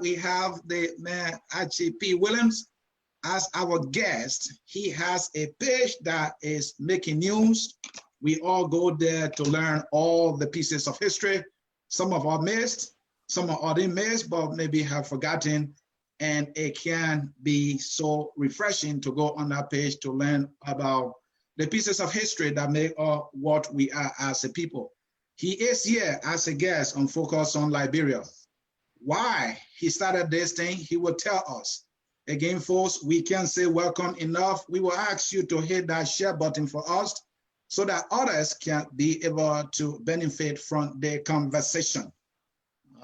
we have the man Archie P. Williams as our guest. He has a page that is making news. We all go there to learn all the pieces of history. Some of our missed, some of our didn't miss, but maybe have forgotten. And it can be so refreshing to go on that page to learn about the pieces of history that make us what we are as a people. He is here as a guest on Focus on Liberia. Why he started this thing, he will tell us. Again, folks, we can't say welcome enough. We will ask you to hit that share button for us so that others can be able to benefit from the conversation.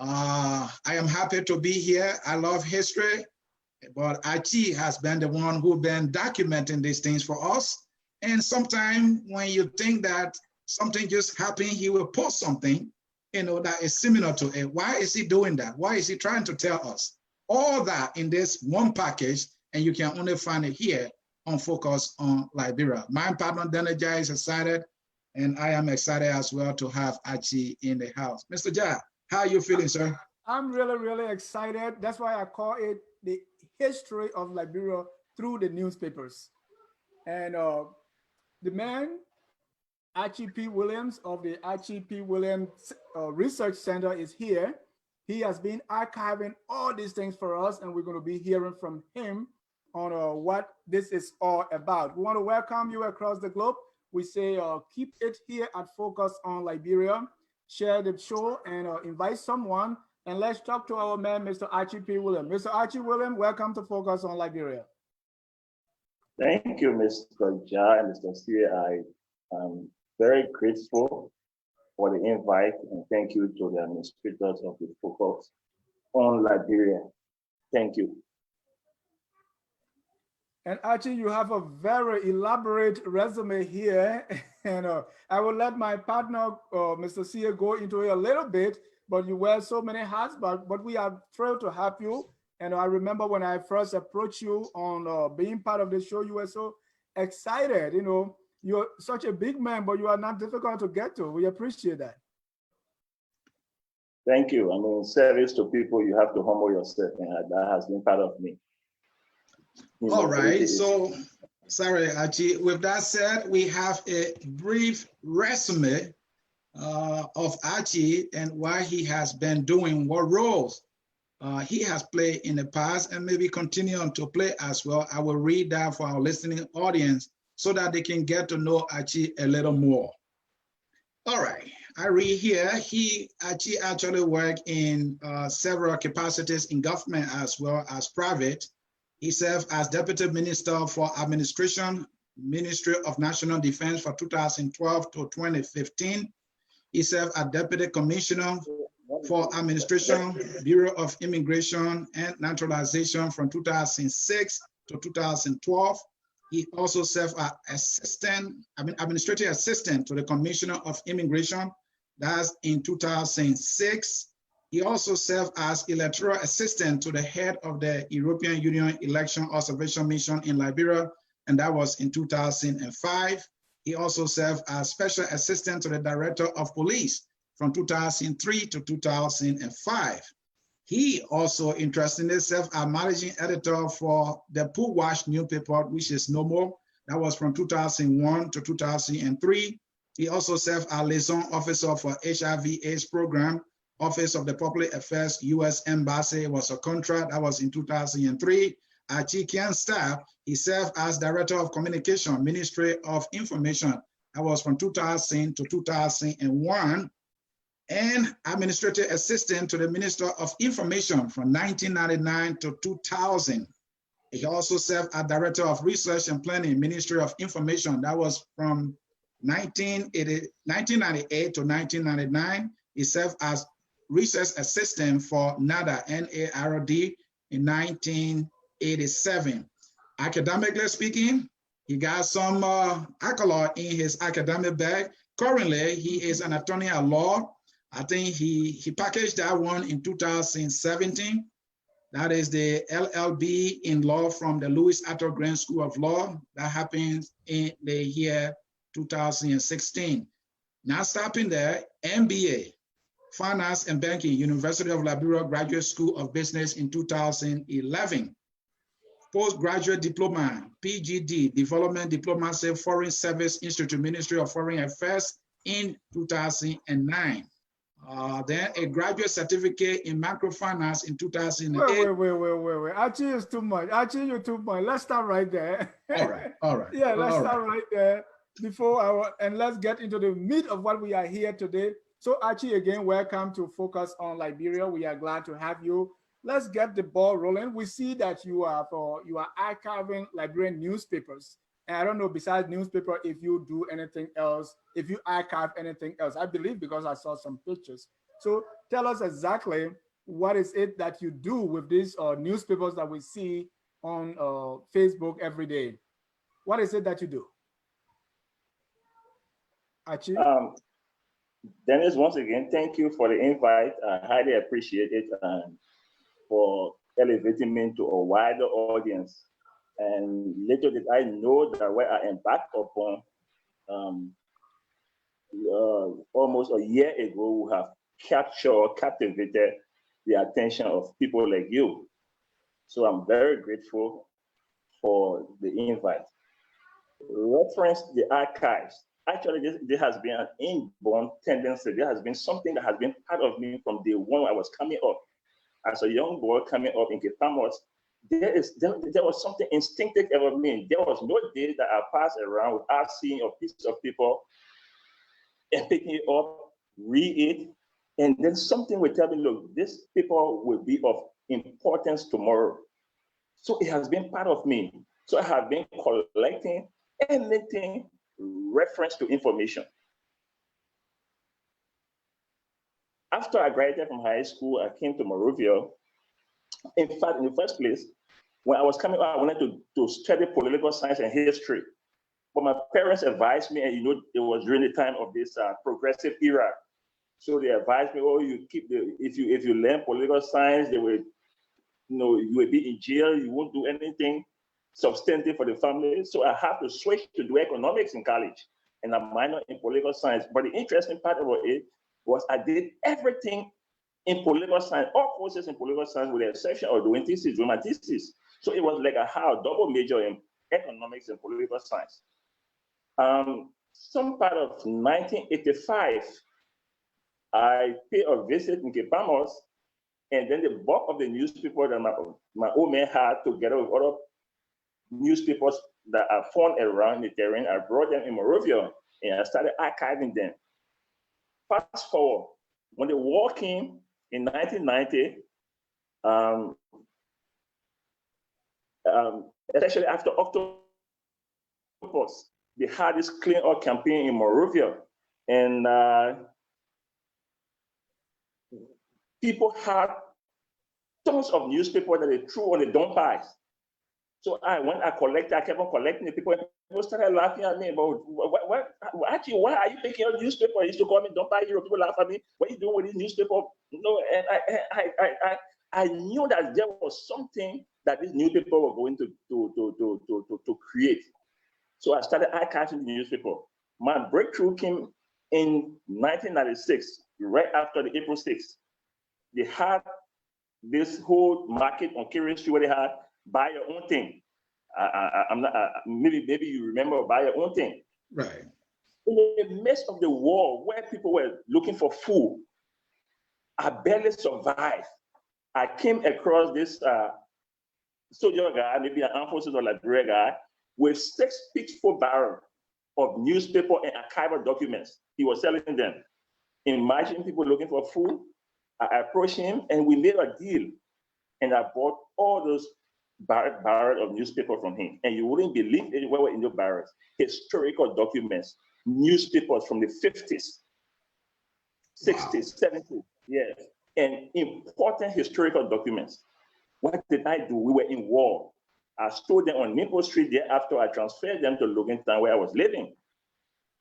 I am happy to be here. I love history, but Archie has been the one who's been documenting these things for us. And sometimes when you think that something just happened, he will post something, that is similar to it. Why is he doing that? Why is he trying to tell us? All that in this one package, and you can only find it here on Focus on Liberia. My partner, Denaja, is excited, and I am excited as well to have Archie in the house. Mr. Ja, how are you feeling, sir? I'm really, really excited. That's why I call it the history of Liberia through the newspapers. And the man, Archie P. Williams of the Archie P. Williams Research Center is here. He has been archiving all these things for us, and we're going to be hearing from him on what this is all about. We want to welcome you across the globe. We say keep it here at Focus on Liberia. Share the show and invite someone, and let's talk to our man, Mr. Archie P. Williams. Mr. Archie Williams, welcome to Focus on Liberia. Thank you, Mr. Ja and Mr. C. I am very grateful for the invite, and thank you to the administrators of the Focus on Liberia. Thank you. And Archie, you have a very elaborate resume here, and I will let my partner, Mr. Sia, go into it a little bit, but you wear so many hats, but we are thrilled to have you. And I remember when I first approached you on being part of the show, you were so excited. You're such a big man, but you are not difficult to get to. We appreciate that. Thank you. I mean, service to people, you have to humble yourself, and that has been part of me. All right. So, sorry, Archie. With that said, we have a brief resume of Archie and why he has been doing, what roles he has played in the past and maybe continue on to play as well. I will read that for our listening audience so that they can get to know Archie a little more. All right, I read here, Archie actually worked in several capacities in government as well as private. He served as Deputy Minister for Administration, Ministry of National Defense for 2012 to 2015. He served as Deputy Commissioner for Administration, Bureau of Immigration and Naturalization from 2006 to 2012. He also served as administrative assistant to the Commissioner of Immigration. That's in 2006. He also served as electoral assistant to the head of the European Union Election Observation Mission in Liberia, and that was in 2005. He also served as special assistant to the Director of Police from 2003 to 2005. He also, interestingly, served as managing editor for the Puwash newspaper, which is no more. That was from 2001 to 2003. He also served as liaison officer for HIV/AIDS program, Office of the Public Affairs, U.S. Embassy. It was a contract. That was in 2003. At Chikian staff, he served as Director of Communication, Ministry of Information. That was from 2000 to 2001. And administrative assistant to the Minister of Information from 1999 to 2000. He also served as Director of Research and Planning, Ministry of Information. That was from 1998 to 1999. He served as Research Assistant for NARD, N-A-R-D, in 1987. Academically speaking, he got some accolade in his academic bag. Currently, he is an attorney at law. I think he packaged that one in 2017. That is the LLB in law from the Louis Arthur Grant School of Law. That happens in the year 2016. Not stopping there, MBA. Finance and Banking, University of Liberia Graduate School of Business in 2011. Postgraduate Diploma, PGD, Development Diplomacy, Foreign Service Institute, Ministry of Foreign Affairs in 2009. Then a graduate certificate in microfinance in 2008. Wait. Archie is too much. Archie, you're too much. Let's start right there. All right. Yeah, let's start right there and let's get into the meat of what we are here today. So Archie, again, welcome to Focus on Liberia. We are glad to have you. Let's get the ball rolling. We see that you are archiving Liberian newspapers. And I don't know, besides newspaper, if you do anything else, if you archive anything else. I believe because I saw some pictures. So tell us exactly what is it that you do with these newspapers that we see on Facebook every day. What is it that you do? Archie? Dennis, once again, thank you for the invite. I highly appreciate it and for elevating me to a wider audience. And little did I know that what I embarked upon almost a year ago would have captivated the attention of people like you. So I'm very grateful for the invite. Reference the archives. Actually, this has been an inborn tendency. There has been something that has been part of me from day one I was coming up. As a young boy coming up in Kipamos, there was something instinctive about me. There was no day that I passed around without seeing a piece of paper and picking it up, read it, and then something would tell me, look, this paper will be of importance tomorrow. So it has been part of me. So I have been collecting anything reference to information. After I graduated from high school, I came to Monrovia. In fact, in the first place, when I was coming out, I wanted to study political science and history. But my parents advised me, and it was during the time of this progressive era. So they advised me, oh, if you learn political science, you will be in jail, you won't do anything substantive for the family. So I had to switch to do economics in college and a minor in political science. But the interesting part about it was I did everything in political science, all courses in political science with the exception of doing thesis, doing my thesis. So it was like a double major in economics and political science. Some part of 1985, I paid a visit in Kipamos, and then the bulk of the newspaper that my old man had, together with other newspapers that are found around the terrain, I brought them in Monrovia, and I started archiving them. Fast forward, when the war came in 1990, especially after October, they had this clean up campaign in Monrovia, and people had tons of newspapers that they threw on the dump piles. So when I kept on collecting the people started laughing at me about, actually, why are you taking your newspaper? You used to call me dump pile hero. People laugh at me. What are you doing with this newspaper? And I knew that there was something that this newspaper were going to create. So I started archiving the newspaper. My breakthrough came in 1996, right after the April 6th. They had this whole market on Kerry Street where they had buy your own thing. Maybe you remember buy your own thing. Right. In the midst of the war, where people were looking for food, I barely survived. I came across this soldier guy, maybe an armed forces or Liberia guy, with 6 pitchfork barrels of newspaper and archival documents. He was selling them. Imagine people looking for food. I approached him and we made a deal. And I bought all those barrels of newspaper from him. And you wouldn't believe what were in the barrels. Historical documents, newspapers from the 50s, 60s, 70s, yes. And important historical documents. What did I do? We were in war. I stored them on Maple Street. Thereafter, I transferred them to Logantown where I was living.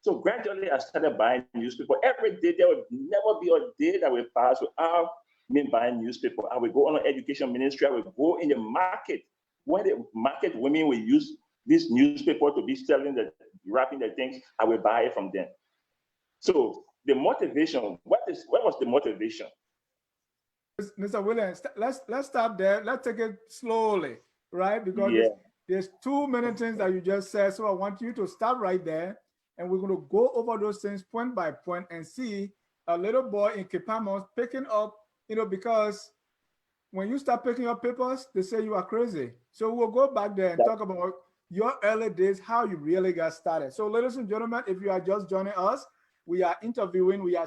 So gradually, I started buying newspaper. Every day, there would never be a day that would pass without me buying newspaper. I would go on an education ministry. I would go in the market where the market women will use this newspaper to be selling wrapping the things. I will buy it from them. So the motivation, what was the motivation? Mr. Williams, let's stop there. Let's take it slowly, right? Because there's too many things that you just said. So I want you to stop right there, and we're going to go over those things point by point and see a little boy in Kipamos picking up, because when you start picking up papers, they say you are crazy. So we'll go back there and talk about your early days, how you really got started. So ladies and gentlemen, if you are just joining us, we are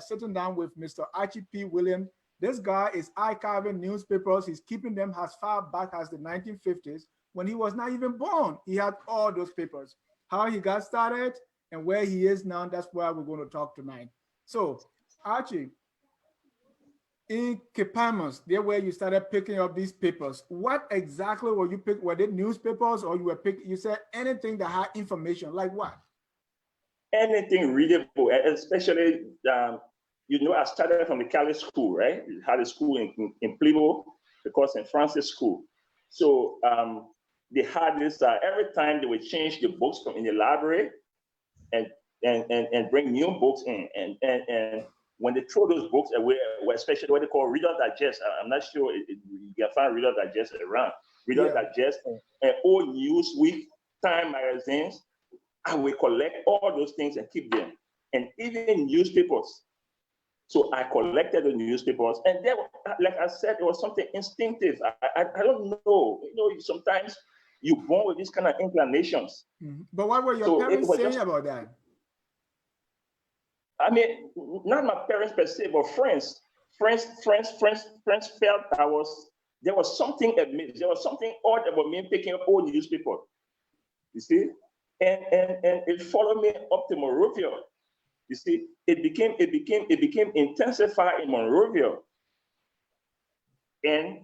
sitting down with Mr. Archie P. Williams. This guy is archiving newspapers. He's keeping them as far back as the 1950s when he was not even born. He had all those papers. How he got started and where he is now, that's why we're going to talk tonight. So, Archie, in Kipamos, there where you started picking up these papers, what exactly were you picking? Were they newspapers or you said anything that had information, like what? Anything readable, especially I started from the Cali school, right? We had a school in Plimo, because in Francis school. So they had this, every time they would change the books from in the library and bring new books in. And when they throw those books away, especially what they call Reader Digest, I'm not sure you can find Reader Digest around. Reader Digest and old Newsweek, Time magazines, I will collect all those things and keep them. And even newspapers. So I collected the newspapers, and there, like I said, it was something instinctive. I don't know. Sometimes you're born with these kind of inclinations. Mm-hmm. But what were your parents saying about that? I mean, not my parents per se, but friends felt there was something amiss. There was something odd about me picking up old newspapers. You see, and it followed me up to Monrovia. You see, it became intensified in Monrovia. And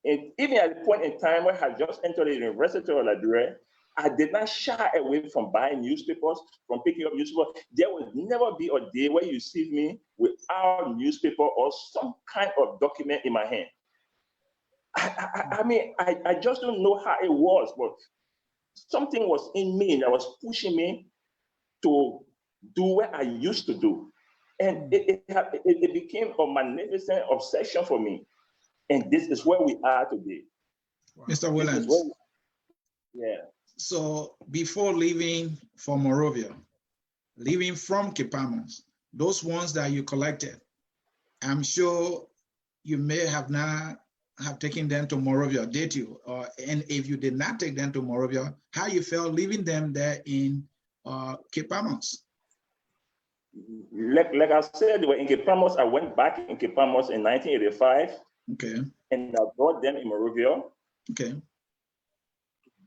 even at the point in time where I had just entered the University of Liberia, I did not shy away from buying newspapers, from picking up newspapers. There will never be a day where you see me without newspaper or some kind of document in my hand. I just don't know how it was, but something was in me that was pushing me to do what I used to do. And it became a magnificent obsession for me. And this is where we are today. Mr. Williams. So before leaving for Monrovia, leaving from Kipamos, those ones that you collected, I'm sure you may have not have taken them to Monrovia, did you? And if you did not take them to Monrovia, how you felt leaving them there in Kipamos? Like I said, they were in Kipamos. I went back in Kipamos in 1985. Okay. And I brought them in Monrovia. Okay.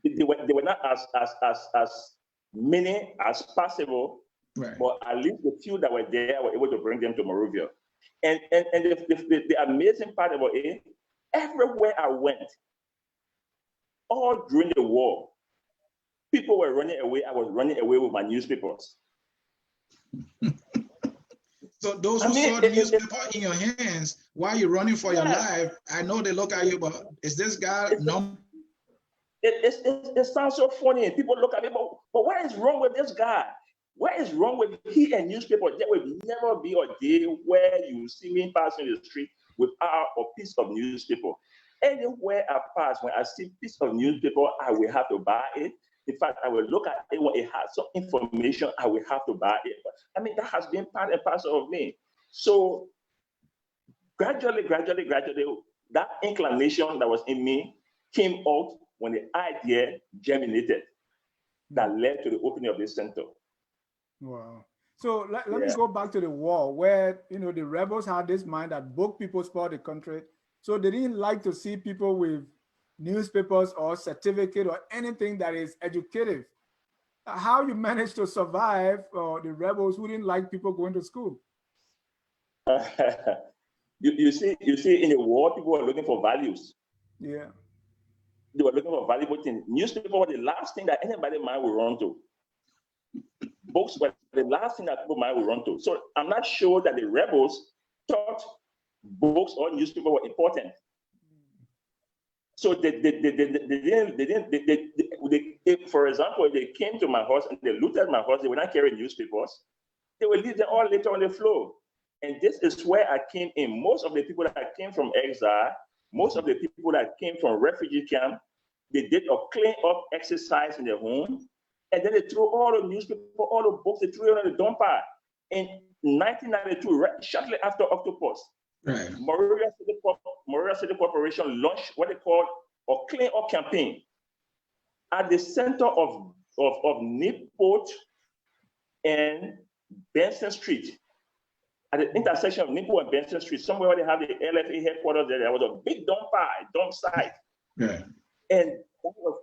They were not as many as possible, right, but at least the few that were there, I was able to bring them to Monrovia. And the amazing part about it, everywhere I went, all during the war, people were running away. I was running away with my newspapers. So those who saw the newspaper in your hands while you're running for your life, I know they look at you, but is this guy no? It sounds so funny. People look at me, but what is wrong with this guy? What is wrong with he and newspaper? There will never be a day where you see me passing the street without a piece of newspaper. Anywhere I pass, when I see a piece of newspaper, I will have to buy it. In fact, I will look at it when it has some information, I will have to buy it. I mean, that has been part and parcel of me. So gradually, that inclination that was in me came out when the idea germinated that led to the opening of this center. Wow. So let me go back to the war where, the rebels had this mind that broke people spoiled the country. So they didn't like to see people with newspapers or certificate or anything that is educative. How you managed to survive the rebels who didn't like people going to school? you see in the war, people were looking for values. Yeah. They were looking for valuable things. Newspaper was the last thing that anybody mind would run to. Books were the last thing that people mind would run to. So I'm not sure that the rebels thought books or newspaper were important. So they for example, if they came to my house and they looked at my house, they would not carry newspapers. They would leave them all later on the floor. And this is where I came in. Most of the people that came from exile, most of the people that came from refugee camp, they did a clean up exercise in their home, and then they threw all the newspaper, all the books, they threw it on the dump pile. In 1992, right, shortly after Octopus, right. Morelia City Corporation launched what they called a clean up campaign at the center of Newport and Benson Street. At the intersection of Newport and Benson Street, somewhere where they have the LFA headquarters there was a big dump site. Right. And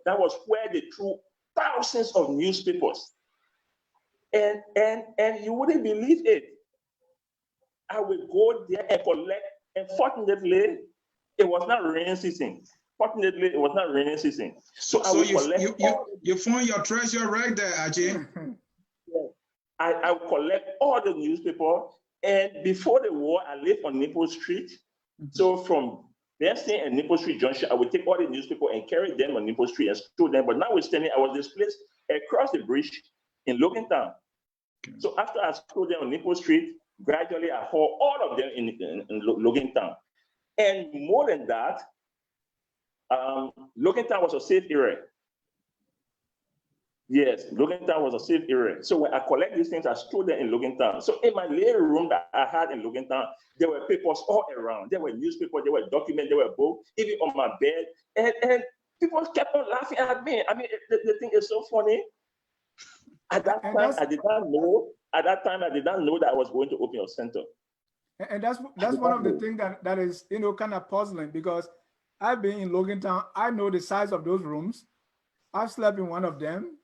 that was where they threw thousands of newspapers. And you wouldn't believe it. I would go there and collect, and fortunately, it was not rainy season. Fortunately, it was not rainy season. So I would you found your treasure right there, Archie. I would collect all the newspaper. And before the war, I lived on Newport Street. So from Benson and Newport Street Junction, I would take all the newspaper and carry them on Newport Street and store them. But notwithstanding, I was displaced across the bridge in Logantown. So after I stored them on Newport Street, gradually I hauled all of them in Logantown. And more than that, Logantown was a safe area. Yes, Logantown was a safe area. So when I collect these things, I store them in Logantown. So in my little room that I had in Logantown, there were papers all around. There were newspapers, there were documents, there were books, even on my bed. And people kept on laughing at me. I mean, the thing is so funny. At that time, I did not know. At that time, I did not know that I was going to open a center. And that's one of the things that is, kind of puzzling, because I've been in Logantown. I know the size of those rooms. I've slept in one of them.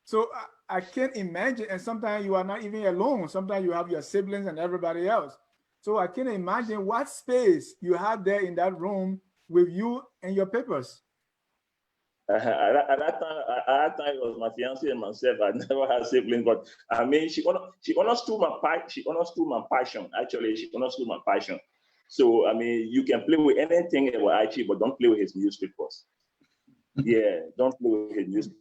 So I can't imagine, and sometimes you are not even alone. Sometimes you have your siblings and everybody else. So I can't imagine what space you have there in that room with you and your papers. At that time, it was my fiancée and myself. I never had siblings, but I mean, she understood my passion. Actually, she understood my passion. So I mean, you can play with anything about Archie, but don't play with his newspapers. Yeah, don't play with his newspapers.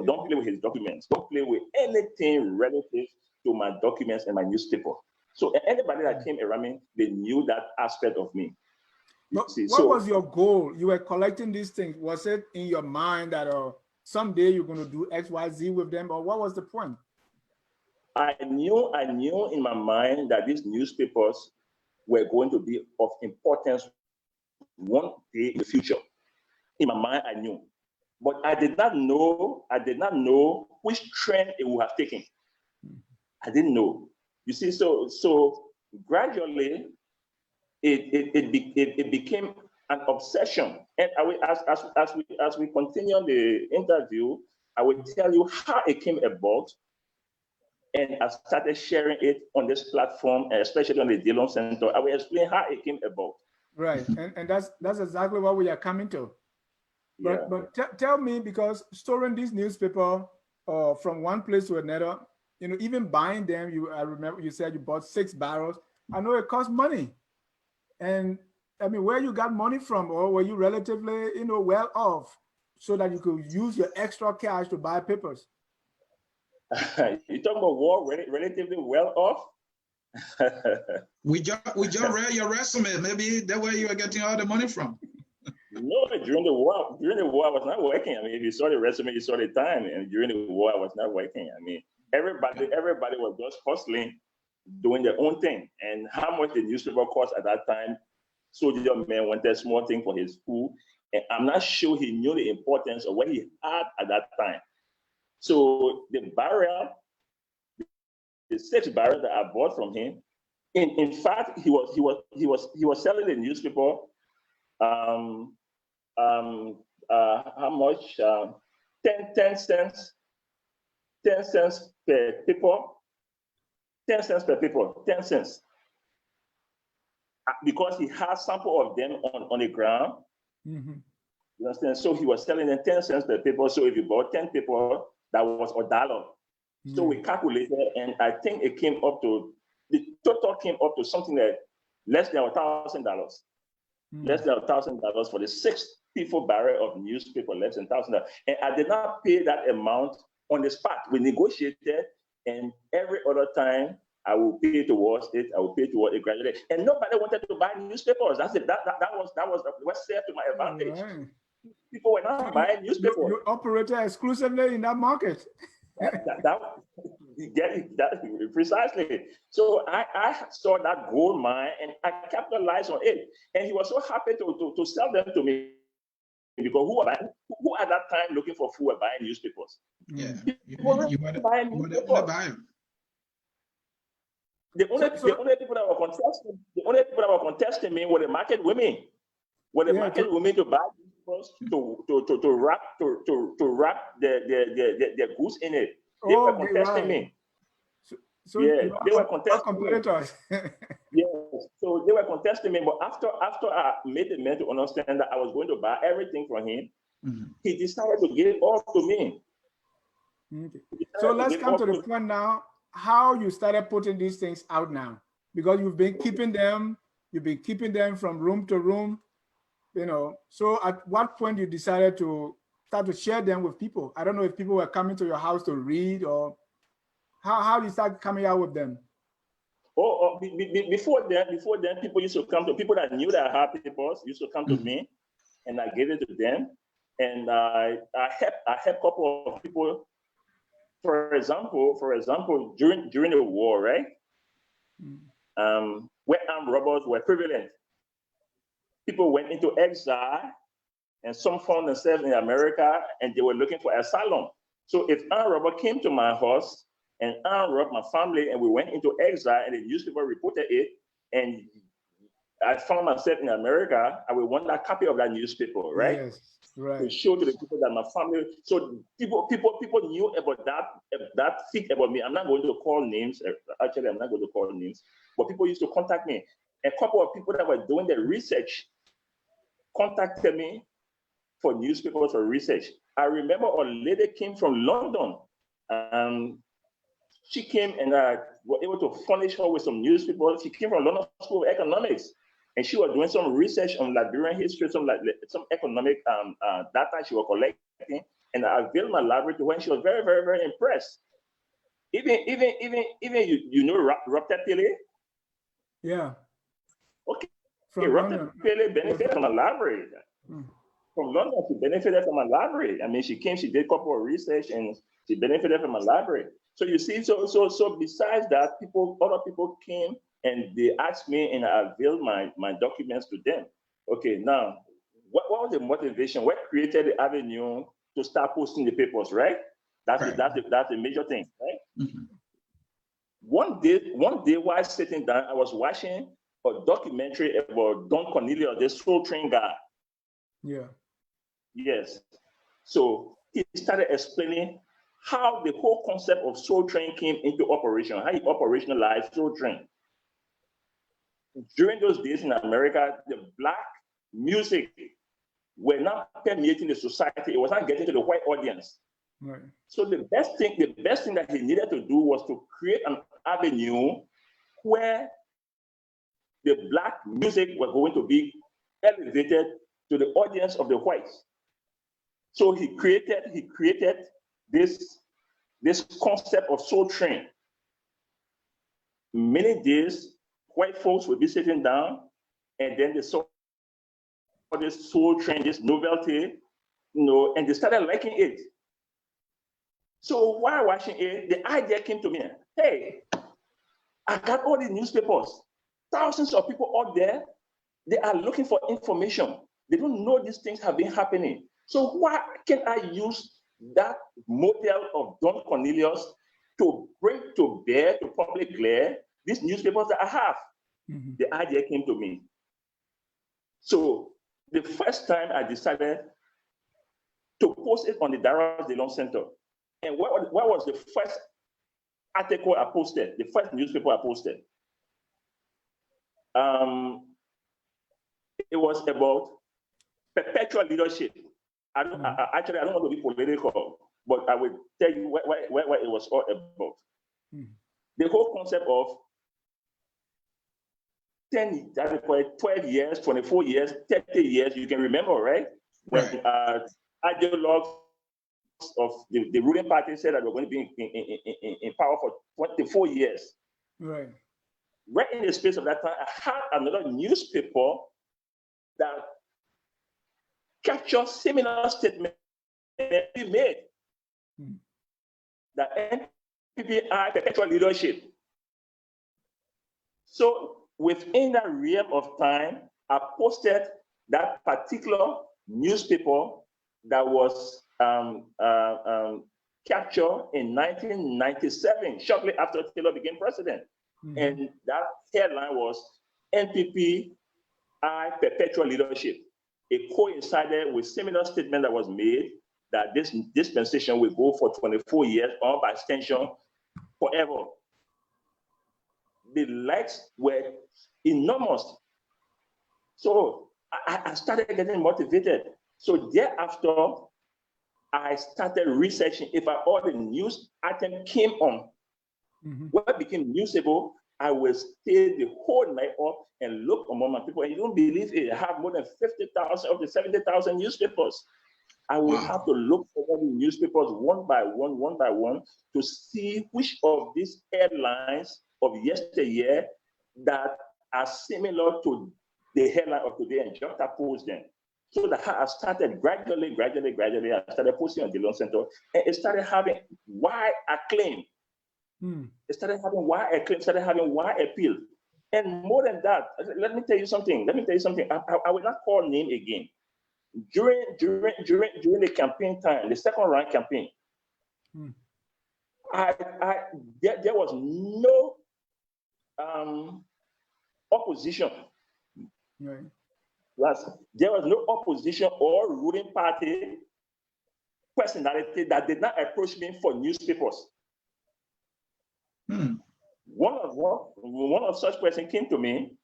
Don't play with his documents. Don't play with anything relative to my documents and my newspaper. So anybody that came around me, they knew that aspect of me. What was your goal? You were collecting these things. Was it in your mind that someday you're going to do X, Y, Z with them, or what was the point? I knew in my mind that these newspapers were going to be of importance one day in the future. In my mind, I knew. But I did not know which trend it would have taken. I didn't know. You see, so gradually it became an obsession. And I will, as we continue on the interview, I will tell you how it came about. And I started sharing it on this platform, especially on the Dillon Center. I will explain how it came about. Right, and that's exactly what we are coming to. But tell me, because storing this newspaper from one place to another, even buying them, I remember you said you bought 6 barrels. I know it costs money. And I mean, where you got money from, or were you relatively, well off so that you could use your extra cash to buy papers? You talking about war relatively well off? we just read your resume. Maybe that's where you are getting all the money from. No, during the war, I was not working. I mean, if you saw the resume, you saw the time. And during the war, I was not working. I mean, everybody was just hustling, doing their own thing. And how much the newspaper cost at that time, soldier man wanted small thing for his school. And I'm not sure he knew the importance of what he had at that time. So the barrel, the 6 barrels that I bought from him, in fact, he was selling the newspaper. How much? 10 cents. 10 cents per paper. 10 cents per paper. 10 cents. Because he had sample of them on the ground. Mm-hmm. You understand? So he was selling them 10 cents per paper. So if you bought 10 paper, that was $1. Mm-hmm. So we calculated, and I think it came up to, the total came up to something like less than $1,000. Mm-hmm. Less than $1,000 for the 6 people barrel of newspaper, less than $1,000. And I did not pay that amount on the spot. We negotiated, and every other time I will pay towards it. I will pay towards it gradually. And nobody wanted to buy newspapers. That was set to my advantage. Right. People were not buying newspapers. You operated exclusively in that market. Precisely. So I saw that gold mine and I capitalized on it. And he was so happy to sell them to me, because who at that time looking for food were buying newspapers? Yeah, you want to buy them. The only people that were contesting me were the market women. Market women to buy to wrap the goods in it. They were contesting me. So yeah, they were contesting competitors. Yes, so they were contesting me. But after I made the man to understand that I was going to buy everything from him, he decided to give it all to me. Okay. So let's come to the point now, how you started putting these things out now, because you've been keeping them from room to room, you know. So at what point you decided to start to share them with people? I don't know if people were coming to your house to read, or how do you start coming out with them? Before then, people used to come to people that knew that I had papers, used to come to me, and I gave it to them. And I helped a couple of people. For example, during the war, right? Where armed robbers were prevalent, people went into exile, and some found themselves in America, and they were looking for asylum. So if armed robber came to my house and armed robbed my family, and we went into exile, and the newspaper reported it, and I found myself in America, I would want that copy of that newspaper, right? Yes. Right. To show to the people that my family, so people knew about that thing about me. I'm not going to call names. Actually, I'm not going to call names, but people used to contact me. A couple of people that were doing the research contacted me for newspapers for research. I remember a lady came from London. She came and I was able to furnish her with some newspapers. She came from London School of Economics. And she was doing some research on Liberian history, some economic data she was collecting, and I availed my library to her, and she was very, very, very impressed. Even you know Raptor Pele? Yeah. Okay. Raptor Pele benefited from my library. From London, she benefited from my library. I mean, she came, she did a couple of research, and she benefited from my library. So you see, so besides that, other people came and they asked me, and I availed my documents to them. Okay, now, what was the motivation? What created the avenue to start posting the papers, right? That's the major thing, right? One day while sitting down, I was watching a documentary about Don Cornelius, the soul train guy. Yeah. Yes. So he started explaining how the whole concept of Soul Train came into operation, how he operationalized Soul Train. During those days in America, the black music were not permeating the society. It was not getting to the white audience. Right. So the best thing that he needed to do was to create an avenue where the black music was going to be elevated to the audience of the whites. So he created this concept of Soul Train. Many days, white folks would be sitting down, and then they saw this Soul Train, this novelty, and they started liking it. So while watching it, the idea came to me, hey, I got all these newspapers. Thousands of people out there, they are looking for information. They don't know these things have been happening. So why can I use that model of Don Cornelius to bring to bear, to public glare, these newspapers that I have? The idea came to me. So the first time I decided to post it on the Dallas Dillon Center. And what was the first article I posted, the first newspaper I posted? It was about perpetual leadership. I don't want to be political, but I will tell you what it was all about. The whole concept of 12 years, 24 years, 30 years, you can remember, right? When ideologues of the ruling party said that we're going to be in power for 24 years. Right. Right in the space of that time, I had another newspaper that captured similar statements we made. The NPPI perpetual leadership. So within that realm of time, I posted that particular newspaper that was captured in 1997, shortly after Taylor became president. And that headline was NPPI perpetual leadership. It coincided with similar statement that was made that this dispensation will go for 24 years or by extension forever. The likes were enormous. So I started getting motivated. So thereafter, I started researching if all the news item came on. When I became newsable, I will stay the whole night up and look among my people. And you don't believe it, I have more than 50,000 of the 70,000 newspapers. I will have to look over the newspapers one by one, to see which of these headlines of yesteryear that are similar to the headline of today and juxtapose them. So that I started gradually, I started posting on the Loan Center, and it started having wide acclaim. It started having wide acclaim, started having wide appeal. And more than that, let me tell you something. I will not call name again. During the campaign time, the second round campaign, there was no opposition. Right. There was no opposition or ruling party personality that did not approach me for newspapers. One of such person came to me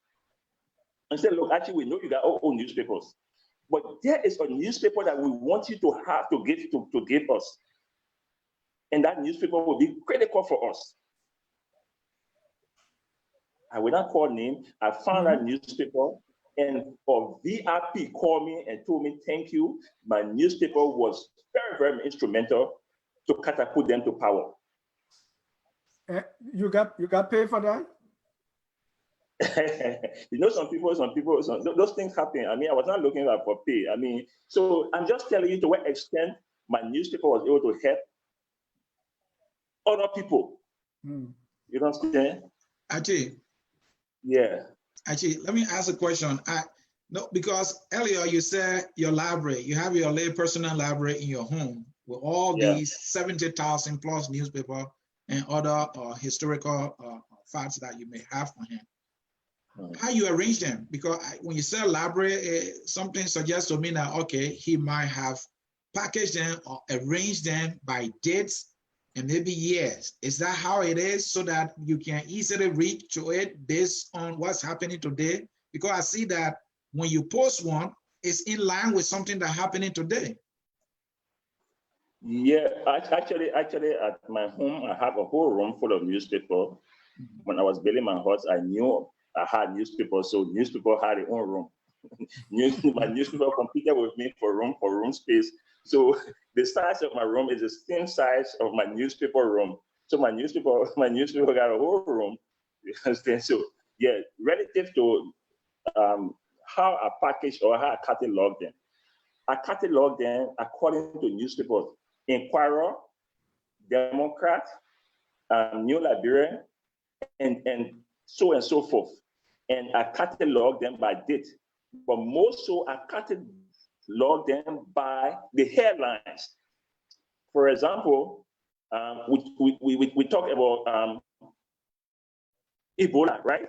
and said, "Look, actually, we know you got all newspapers, but there is a newspaper that we want you to have to give us, and that newspaper will be critical for us." I will not call name. I found that newspaper, and a VIP called me and told me, "Thank you. My newspaper was very, very instrumental to catapult them to power." You got paid for that? You know, some people, those things happen. I mean, I was not looking for pay. I mean, so I'm just telling you to what extent my newspaper was able to help other people. You know what I'm saying? Archie. Yeah. Archie, let me ask a question. No, because earlier you said your library, you have your personal library in your home with all these 70,000 plus newspaper and other historical facts that you may have on hand. How you arrange them? Because when you say library, something suggests to me that, okay, he might have packaged them or arranged them by dates and maybe years. Is that how it is, so that you can easily reach to it based on what's happening today? Because I see that when you post one, it's in line with something that's happening today. Yeah, actually, at my home, I have a whole room full of newspaper. When I was building my house, I knew I had newspapers, so newspaper had their own room. My newspaper competed with me for room space. So the size of my room is the same size of my newspaper room. So my newspaper got a whole room. You understand? So yeah, relative to how I package or how I catalog them. I catalog them according to newspapers: Inquirer, Democrat, New Liberia, and so and so forth. And I catalog them by date. But most so I catalog them by the headlines. For example, we talk about Ebola, right?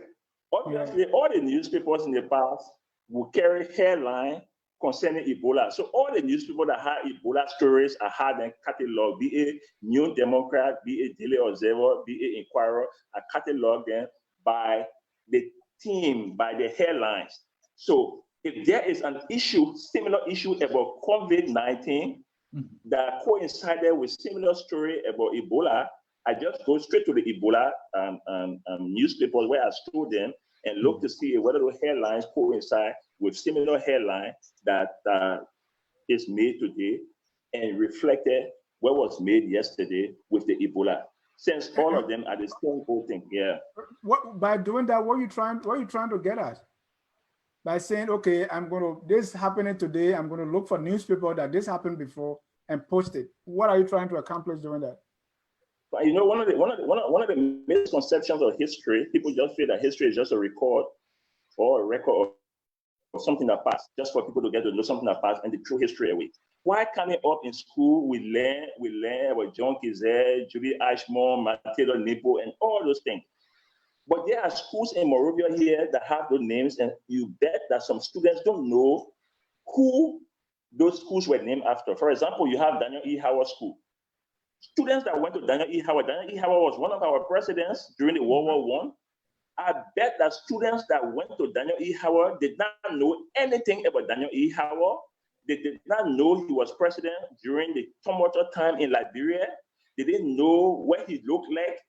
Obviously, all the newspapers in the past will carry headline concerning Ebola. So all the newspapers that had Ebola stories, I had them catalog, be it New Democrat, be it Daily Observer, be it Inquirer, I catalog them by the theme, by the headlines. So if there is an issue, similar issue about COVID-19 that coincided with similar story about Ebola, I just go straight to the Ebola newspapers where I store them and look to see whether the headlines coincide with similar headline that is made today and reflected what was made yesterday with the Ebola. since all of them are the same old thing. Yeah. What by doing that? What are you trying to get at? By saying, okay, this happening today, I'm gonna look for newspaper that this happened before and post it. What are you trying to accomplish doing that? But you know, one of the misconceptions of history, people just feel that history is just a record or a record of something that passed, just for people to get to know something that passed and they throw history away. Why coming up in school, we learn about John Kizet, Julie Ashmore, Matilda Nepo, and all those things. But there are schools in Monrovia here that have those names, and you bet that some students don't know who those schools were named after. For example, you have Daniel E. Howard School. Students that went to Daniel E. Howard was one of our presidents during the World War I. I bet that students that went to Daniel E. Howard did not know anything about Daniel E. Howard. They did not know he was president during the tumultuous time in Liberia. They didn't know what he looked like.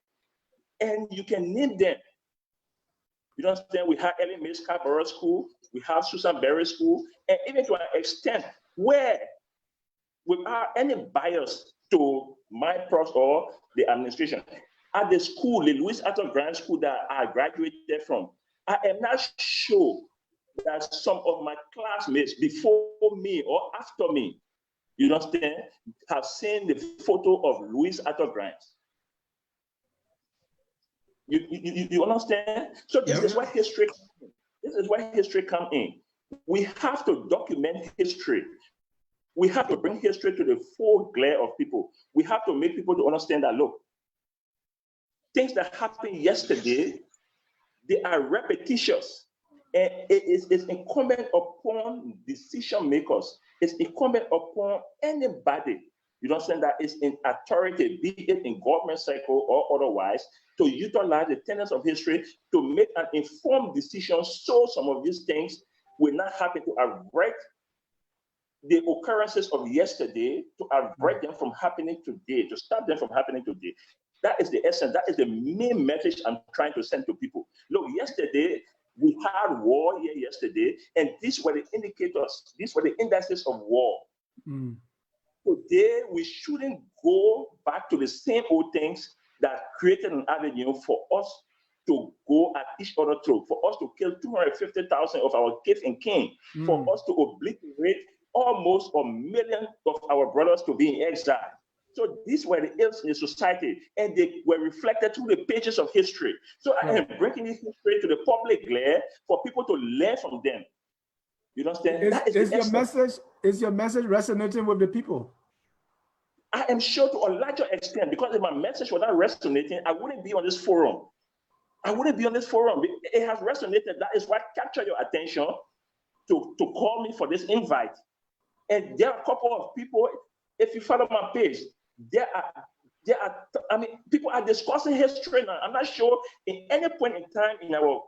And you can name them. You understand? We have Ellen May Scarborough School, we have Susan Berry School, and even to an extent where, without any bias to my profs or the administration, at the school, the Louis Arthur Grant School that I graduated from, I am not sure that some of my classmates before me or after me, you understand, have seen the photo of Louis Arthur Grant. You understand? So this is where history comes in. This is where history comes in. We have to document history. We have to bring history to the full glare of people. We have to make people to understand that, look, things that happened yesterday, they are repetitious. And it's incumbent upon decision makers. It's incumbent upon anybody, you understand, that is in authority, be it in government cycle or otherwise, to utilize the tenets of history to make an informed decision so some of these things will not happen, to avert the occurrences of yesterday, to avert them from happening today, to stop them from happening today. That is the essence, that is the main message I'm trying to send to people. Look, yesterday, we had war here yesterday, and these were the indicators, these were the indices of war. Today, we shouldn't go back to the same old things that created an avenue for us to go at each other's throat, for us to kill 250,000 of our kith and kin, for us to obliterate almost 1 million of our brothers to be in exile. So these were the ills in the society, and they were reflected through the pages of history. So I am bringing this history to the public glare for people to learn from them. You understand? Is your message resonating with the people? I am sure to a larger extent, because if my message was not resonating, I wouldn't be on this forum. I wouldn't be on this forum. It has resonated. That is what captured your attention to call me for this invite. And there are a couple of people, if you follow my page, I mean, people are discussing history now. I'm not sure in any point in time in our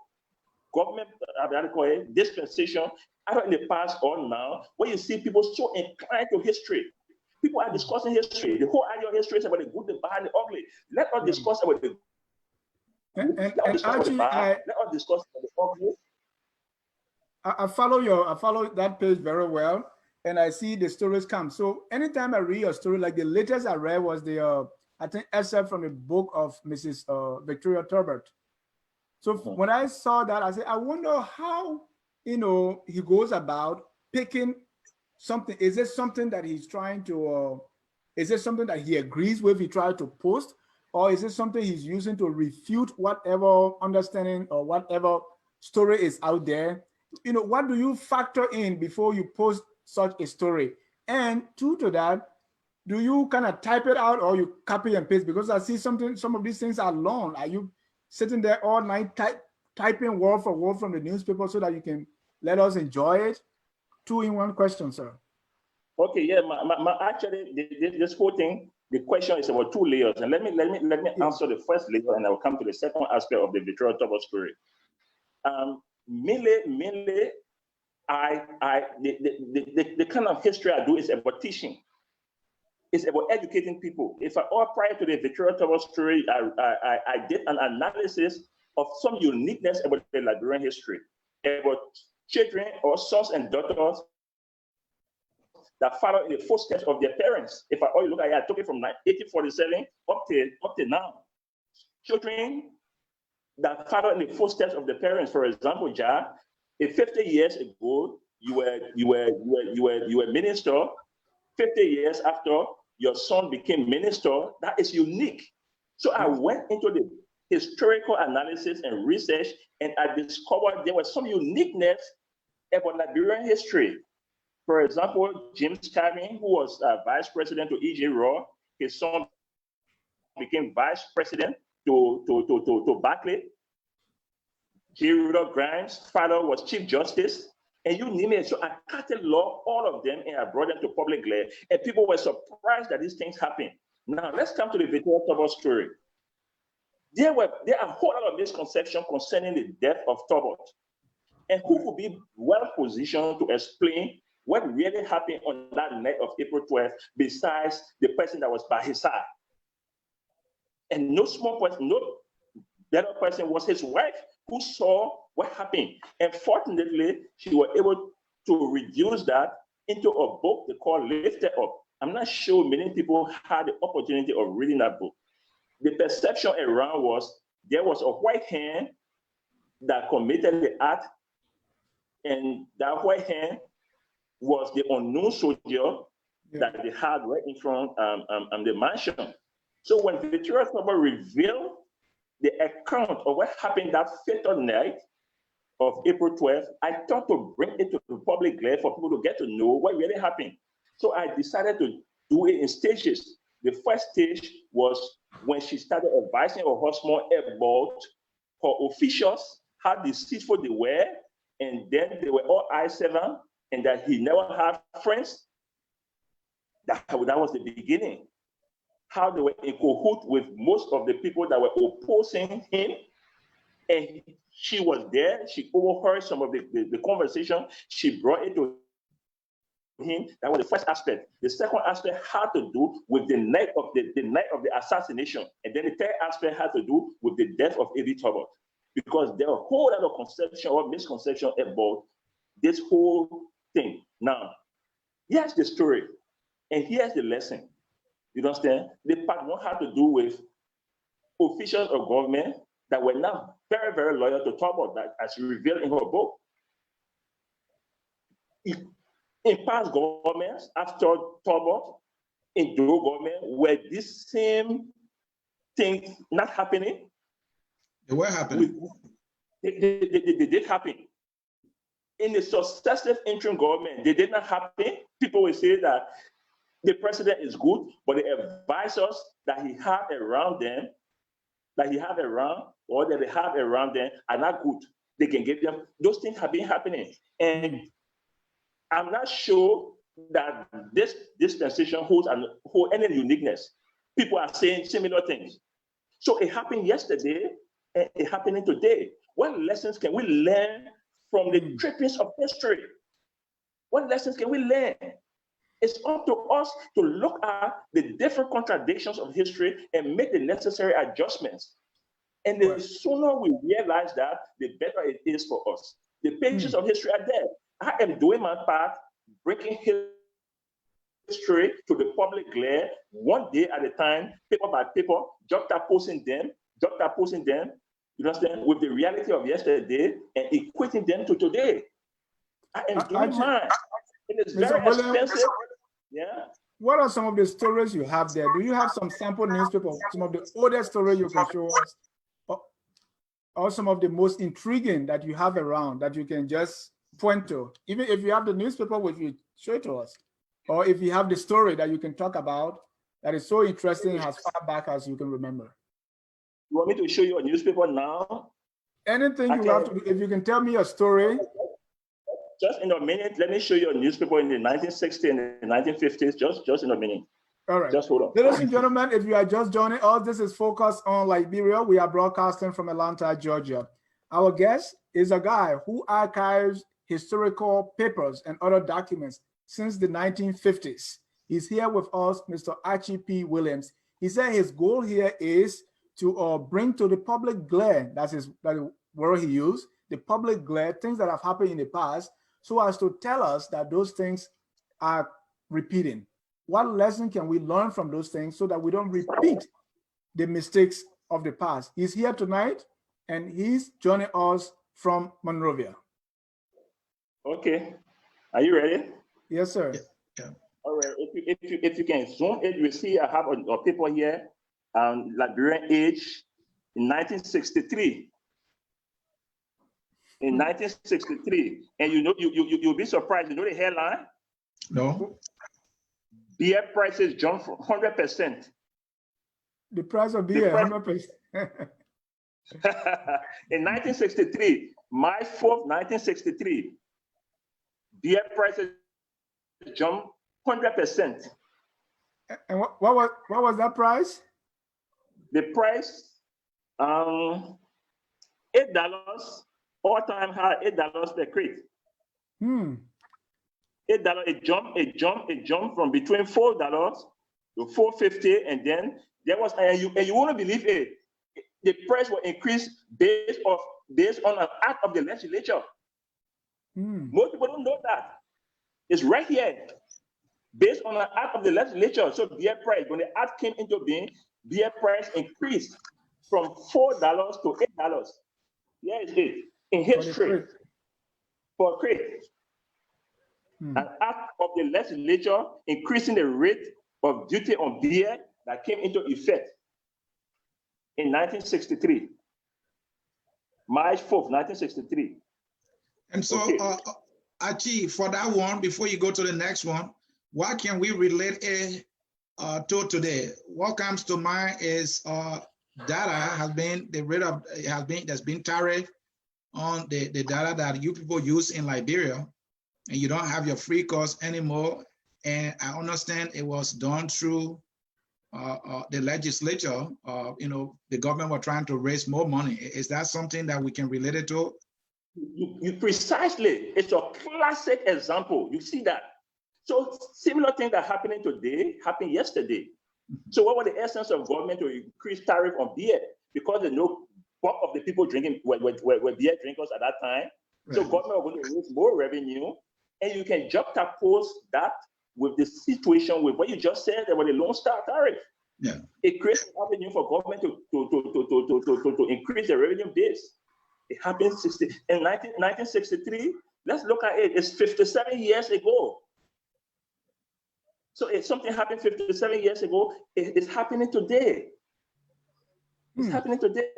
government dispensation, either in the past or now, where you see people so inclined to history. People are discussing history. The whole idea of history is about the good, the bad, and the ugly. Let us discuss about the good. Let us discuss about the bad. Let us discuss about the ugly. I follow that page very well, and I see the stories come. So anytime I read a story, like the latest I read was the I think excerpt from the book of Mrs. Victoria Turbert. So when I saw that, I said, I wonder how he goes about picking something. Is it something that he's trying to? Is it something that he agrees with? He tried to post, or is it something he's using to refute whatever understanding or whatever story is out there? What do you factor in before you post such a story? And to that, do you kind of type it out or you copy and paste? Because I see some of these things are long. Are you sitting there all night typing word for word from the newspaper so that you can let us enjoy it? 2-in-1 question, sir. Okay, yeah. Actually, this whole thing, the question is about 2 layers, and let me answer the first layer, and I will come to the second aspect of the Victoria Turbert story. Mainly, the kind of history I do is about teaching. It's about educating people. Prior to the Victoria Turbert story, I did an analysis of some uniqueness about the Liberian history, about children or sons and daughters that follow in the footsteps of their parents. If I look at it, I took it from 1847 up to now. children that follow in the footsteps of the parents. For example, if 50 years ago you were minister, 50 years after your son became minister, that is unique. So I went into the historical analysis and research, and I discovered there was some uniqueness about Liberian history. For example, James Carvin, who was vice president to E.J. Raw, his son became vice president to Barclay. J. Rudolph Grimes' father was chief justice, and you name it. So I cataloged all of them and I brought them to public glare, and people were surprised that these things happen. Now let's come to the Victoria Tobor story. There are a whole lot of misconceptions concerning the death of Tobor, and who would be well positioned to explain what really happened on that night of April 12th, besides the person that was by his side. And no small person, no better person was his wife, who saw what happened. And fortunately, she was able to reduce that into a book they call Lifted Up. I'm not sure many people had the opportunity of reading that book. The perception around was there was a white hand that committed the act, and that white hand was the unknown soldier that they had right in front of the mansion. So when Victoria Tobor revealed the account of what happened that fatal night of April 12th, I thought to bring it to the public glare for people to get to know what really happened. So I decided to do it in stages. The first stage was when she started advising her husband about her officials, how deceitful they were, and then they were all I7, and that he never had friends. That was the beginning. How they were in cahoot with most of the people that were opposing him. And she was there. She overheard some of the conversation. She brought it to him. That was the first aspect. The second aspect had to do with the night of the assassination. And then the third aspect had to do with the death of A.B. Tobor. Because there are a whole lot of conception or misconception about this whole thing. Now, here's the story, and here's the lesson. You understand? The part one had to do with officials of government that were not very, very loyal to Tobor, that as revealed in her book. In past governments, after Tobor, in Doro government, were these same things not happening? They were happening. They did happen. In the successive interim government, they did not happen. People will say that the president is good, but the advisors that he had around them, or that they have around them are not good. They can give them, those things have been happening. And I'm not sure that this dispensation holds any uniqueness. People are saying similar things. So it happened yesterday, and it's happening today. What lessons can we learn from the trappings of history? What lessons can we learn? It's up to us to look at the different contradictions of history and make the necessary adjustments. And the sooner we realize that, the better it is for us. The pages of history are there. I am doing my part, bringing history to the public glare, one day at a time, paper by paper, juxtaposing them, you understand, with the reality of yesterday and equating them to today. I am doing mine. It is very expensive. Yeah. What are some of the stories you have there? Do you have some sample newspapers, some of the oldest stories you can show us? Or some of the most intriguing that you have around that you can just point to? Even if you have the newspaper, which you show it to us, or if you have the story that you can talk about that is so interesting as far back as you can remember. You want me to show you a newspaper now? Anything you have to, if you can tell me a story. Just in a minute, let me show you a newspaper in the 1960s and the 1950s, just in a minute. All right. Just hold on. Ladies and gentlemen, if you are just joining us, this is Focus on Liberia. We are broadcasting from Atlanta, Georgia. Our guest is a guy who archives historical papers and other documents since the 1950s. He's here with us, Mr. Archie P. Williams. He said his goal here is to bring to the public glare, that is the word he used, the public glare, things that have happened in the past, so as to tell us that those things are repeating. What lesson can we learn from those things so that we don't repeat the mistakes of the past. He's here tonight, and he's joining us from Monrovia. Okay, are you ready? Yes, sir. Yeah. All right. If you can zoom it, you see I have a paper here. Liberian age in 1963. In 1963, and you'll be surprised. You know the headline? No. Beer prices jumped 100%. The price of beer, 100%. In 1963, March 4th, 1963, beer prices jumped 100%. And what was that price? The price, $8, all-time high, $8 per crate. $8, it jumped from between $4 to $4.50, and then there was, and you won't believe it, the price will increase based on an act of the legislature. Most people don't know that. It's right here, based on an act of the legislature. So beer price, when the act came into being, beer price increased from $4 to $8. Yeah, it is in history for a crate. An act of the legislature increasing the rate of duty on beer that came into effect in 1963, March 4th, 1963. And so, Archie, for that one, before you go to the next one, what can we relate it to today? What comes to mind is data has been, the rate of, there's been tariff on the data that you people use in Liberia, and you don't have your free cost anymore. And I understand it was done through the legislature. The government were trying to raise more money. Is that something that we can relate it to? You precisely. It's a classic example. You see that. So similar thing that happening today happened yesterday. So what was the essence of government to increase tariff on beer? Because they know bulk of the people drinking were beer drinkers at that time. Right. So government was going to raise more revenue, and you can juxtapose that with the situation with what you just said about the Lone Star tariff. Yeah. It creates an avenue for government to increase the revenue base. It happened in 1963. Let's look at it. It's 57 years ago. So if something happened 57 years ago, it's happening today. It's happening today.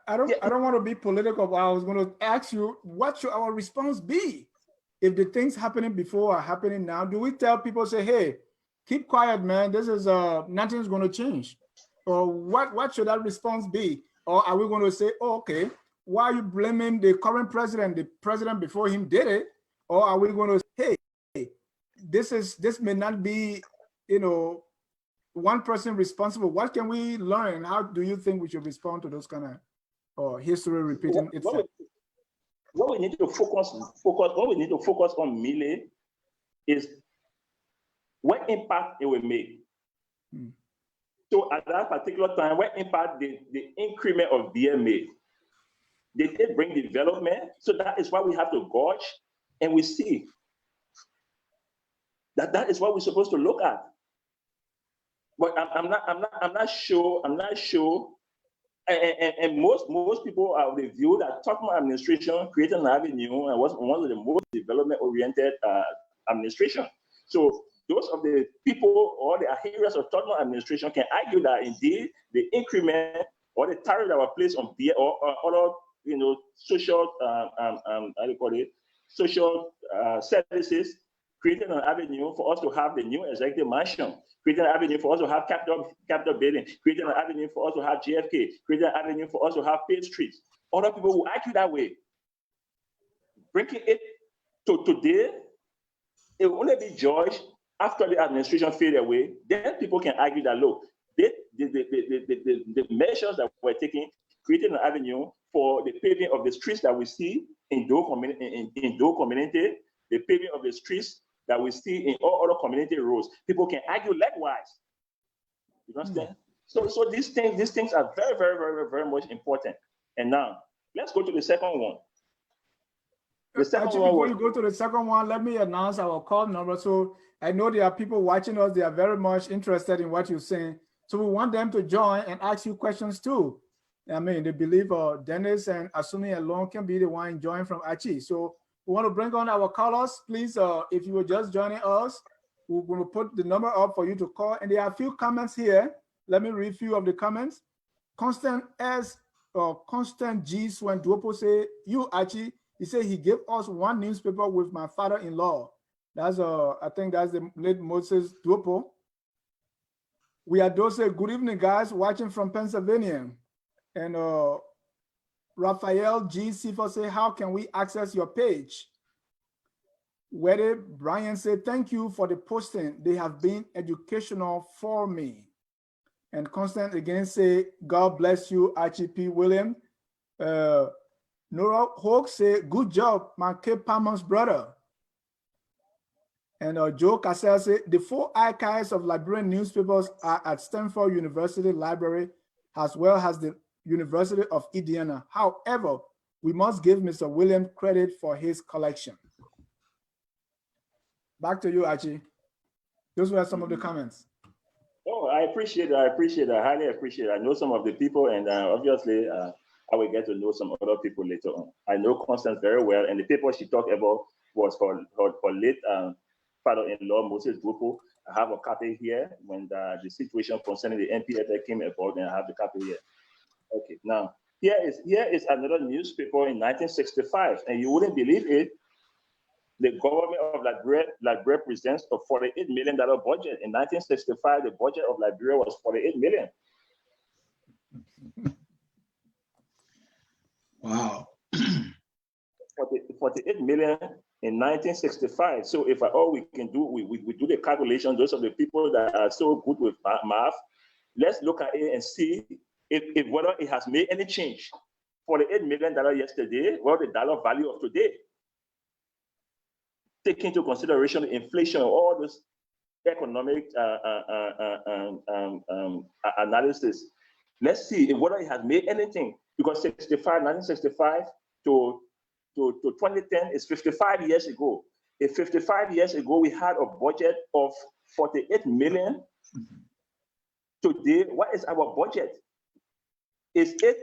I don't want to be political, but I was going to ask you, what should our response be if the things happening before are happening now? Do we tell people, say, hey, keep quiet, man, this is nothing's going to change? Or what should that response be? Or are we going to say, oh, okay, why are you blaming the current president? The president before him did it? Or are we going to say, hey, this may not be, one person responsible? What can we learn? How do you think we should respond to those kind of history repeating itself? What we need to focus on mainly is what impact it will make. So at that particular time, what impact the increment of beer made? Did it bring development? So that is why we have to gauge, and we see that is what we're supposed to look at. But I'm not sure. And most people are of the view that Tottenham administration created an avenue and was one of the most development-oriented administration. So those of the people or the adherents of Tottenham administration can argue that indeed the increment or the tariff that were placed on beer or other social social services created an avenue for us to have the new executive mansion, created an avenue for us to have capital building, created an avenue for us to have JFK, created an avenue for us to have Page Street. Other people will argue that way. Bringing it to today, it will only be judged after the administration fade away. Then people can argue that, look, the measures that were taken created an avenue for the paving of the streets that we see in Dole community, the paving of the streets that we see in all other community roads. People can argue likewise. You understand? So these things are very, very, very, very much important. And now let's go to the second one. Before you go to the second one, let me announce our call number. So I know there are people watching us. They are very much interested in what you're saying. So we want them to join and ask you questions too. I mean, they believe Dennis and Asuni alone can be the one join from Archie. So we want to bring on our callers. Please, if you were just joining us, we're going to put the number up for you to call. And there are a few comments here. Let me read a few of the comments. Constant G Swen Duopo say, you Archie, he said he gave us one newspaper with my father-in-law. That's I think that's the late Moses Duopo. We are those say, good evening, guys, watching from Pennsylvania. And Raphael G. Sifa say, how can we access your page? Where Brian said, thank you for the posting. They have been educational for me. And Constant again say, God bless you, Archie P. William. Nora Hawk say, good job, my Cape Palmer's brother. And Joe Cassell say, the 4 archives of Liberian newspapers are at Stanford University Library, as well as the University of Indiana. However, we must give Mr. William credit for his collection. Back to you, Archie. Those were some of the comments. Oh, I appreciate it. I appreciate it. I highly appreciate it. I know some of the people, and obviously, I will get to know some other people later on. I know Constance very well, and the paper she talked about was for late father-in-law Moses Duopo. I have a copy here when the situation concerning the NPFL came about, and I have the copy here. Okay, now here is another newspaper in 1965, and you wouldn't believe it. The government of Liberia presents a $48 million budget. In 1965, the budget of Liberia was $48 million. Wow. 48 million in 1965. So if all we can do, we do the calculation, those of the people that are so good with math, let's look at it and see if whether it has made any change. $48 million yesterday, what the dollar value of today? Take into consideration the inflation, all this economic analysis. Let's see whether it has made anything, because 1965 to 2010 is 55 years ago. If 55 years ago we had a budget of 48 million, today what is our budget? Is it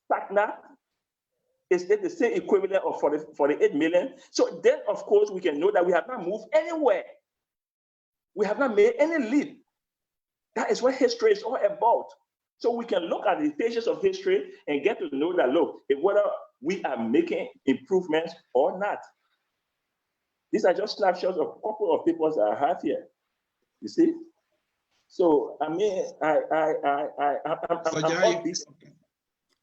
stagnant? Is it the same equivalent of 48 million? So then, of course, we can know that we have not moved anywhere. We have not made any leap. That is what history is all about. So we can look at the pages of history and get to know that, look, whether we are making improvements or not. These are just snapshots of a couple of people that I have here. You see? So, I mean, I'm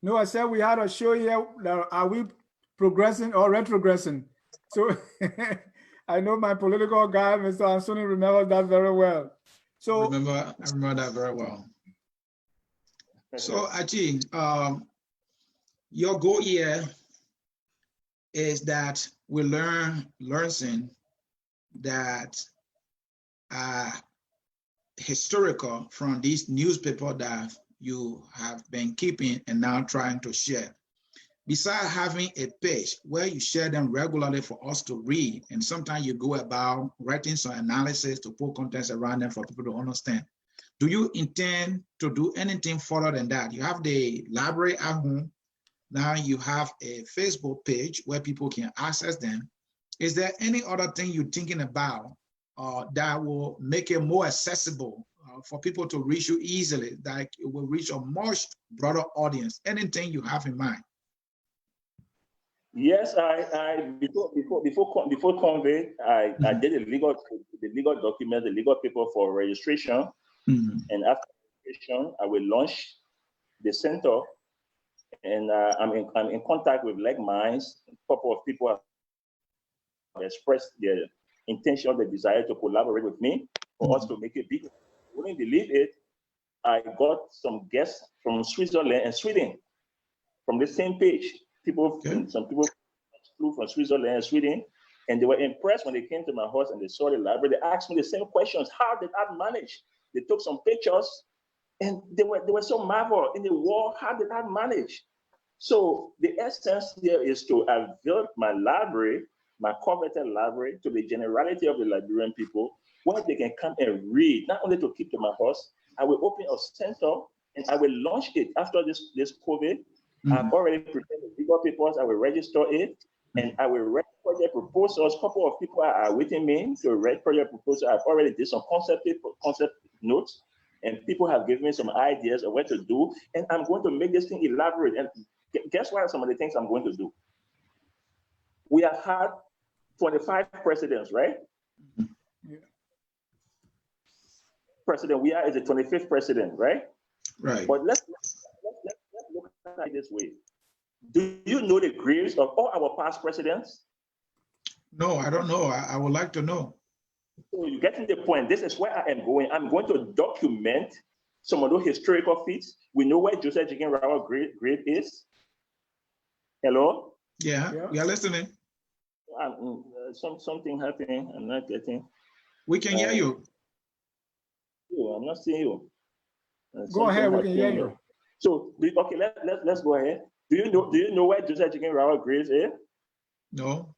No, I said we had a show here. Are we progressing or retrogressing? So I know my political guy, Mr. Ansoni, remembers that very well. So I remember that very well. So Archie, your goal here is that we learn that historical from these newspaper that you have been keeping and now trying to share. Besides having a page where you share them regularly for us to read, and sometimes you go about writing some analysis to put contents around them for people to understand. Do you intend to do anything further than that? You have the library at home. Now you have a Facebook page where people can access them. Is there any other thing you're thinking about that will make it more accessible for people to reach you easily, that it will reach a much broader audience? Anything you have in mind? Yes, before convey, I did the legal document, the legal paper for registration, and after registration, I will launch the center, and I'm in contact with like minds. A couple of people have expressed their intention, the desire to collaborate with me for us to make it bigger. Wouldn't believe it, I got some guests from Switzerland and Sweden from the same page. Some people flew from Switzerland and Sweden, and they were impressed when they came to my house and they saw the library. They asked me the same questions. How did I manage? They took some pictures, and they were so marveled in the war. How did I manage? So the essence here is to avail my library, my coveted library, to the generality of the Liberian people, where they can come and read, not only to keep to my house, I will open a center and I will launch it after this COVID. I've already prepared the legal papers. I will register it and I will write project proposals. A couple of people are waiting me to write project proposals. I've already did some concept notes, and people have given me some ideas of what to do. And I'm going to make this thing elaborate. And guess what are some of the things I'm going to do? We have had 25 presidents, right? Yeah. President we are is the 25th president, right? Right. But let's look at it this way. Do you know the graves of all our past presidents? No, I don't know. I would like to know. So you're getting the point. This is where I am going. I'm going to document some of those historical feats. We know where Joseph Jigen Rawa grave is. Hello? Yeah, we are listening. Something happening. I'm not getting. We can hear you. I'm not seeing you. Go ahead, we can hear you. So okay, let's go ahead. Do you know where Joseph Jigen Rawa grave is? No.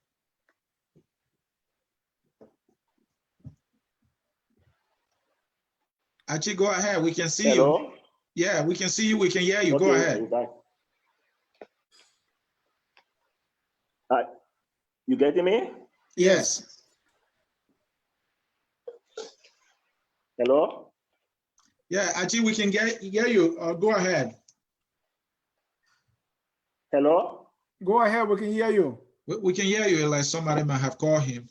Archie, go ahead. We can see you. Yeah, we can see you. We can hear you. Okay, go ahead. You getting me? Yes. Hello? Yeah, Archie, we can hear you. Go ahead. Hello? Go ahead, we can hear you. We can hear you like somebody might have called him.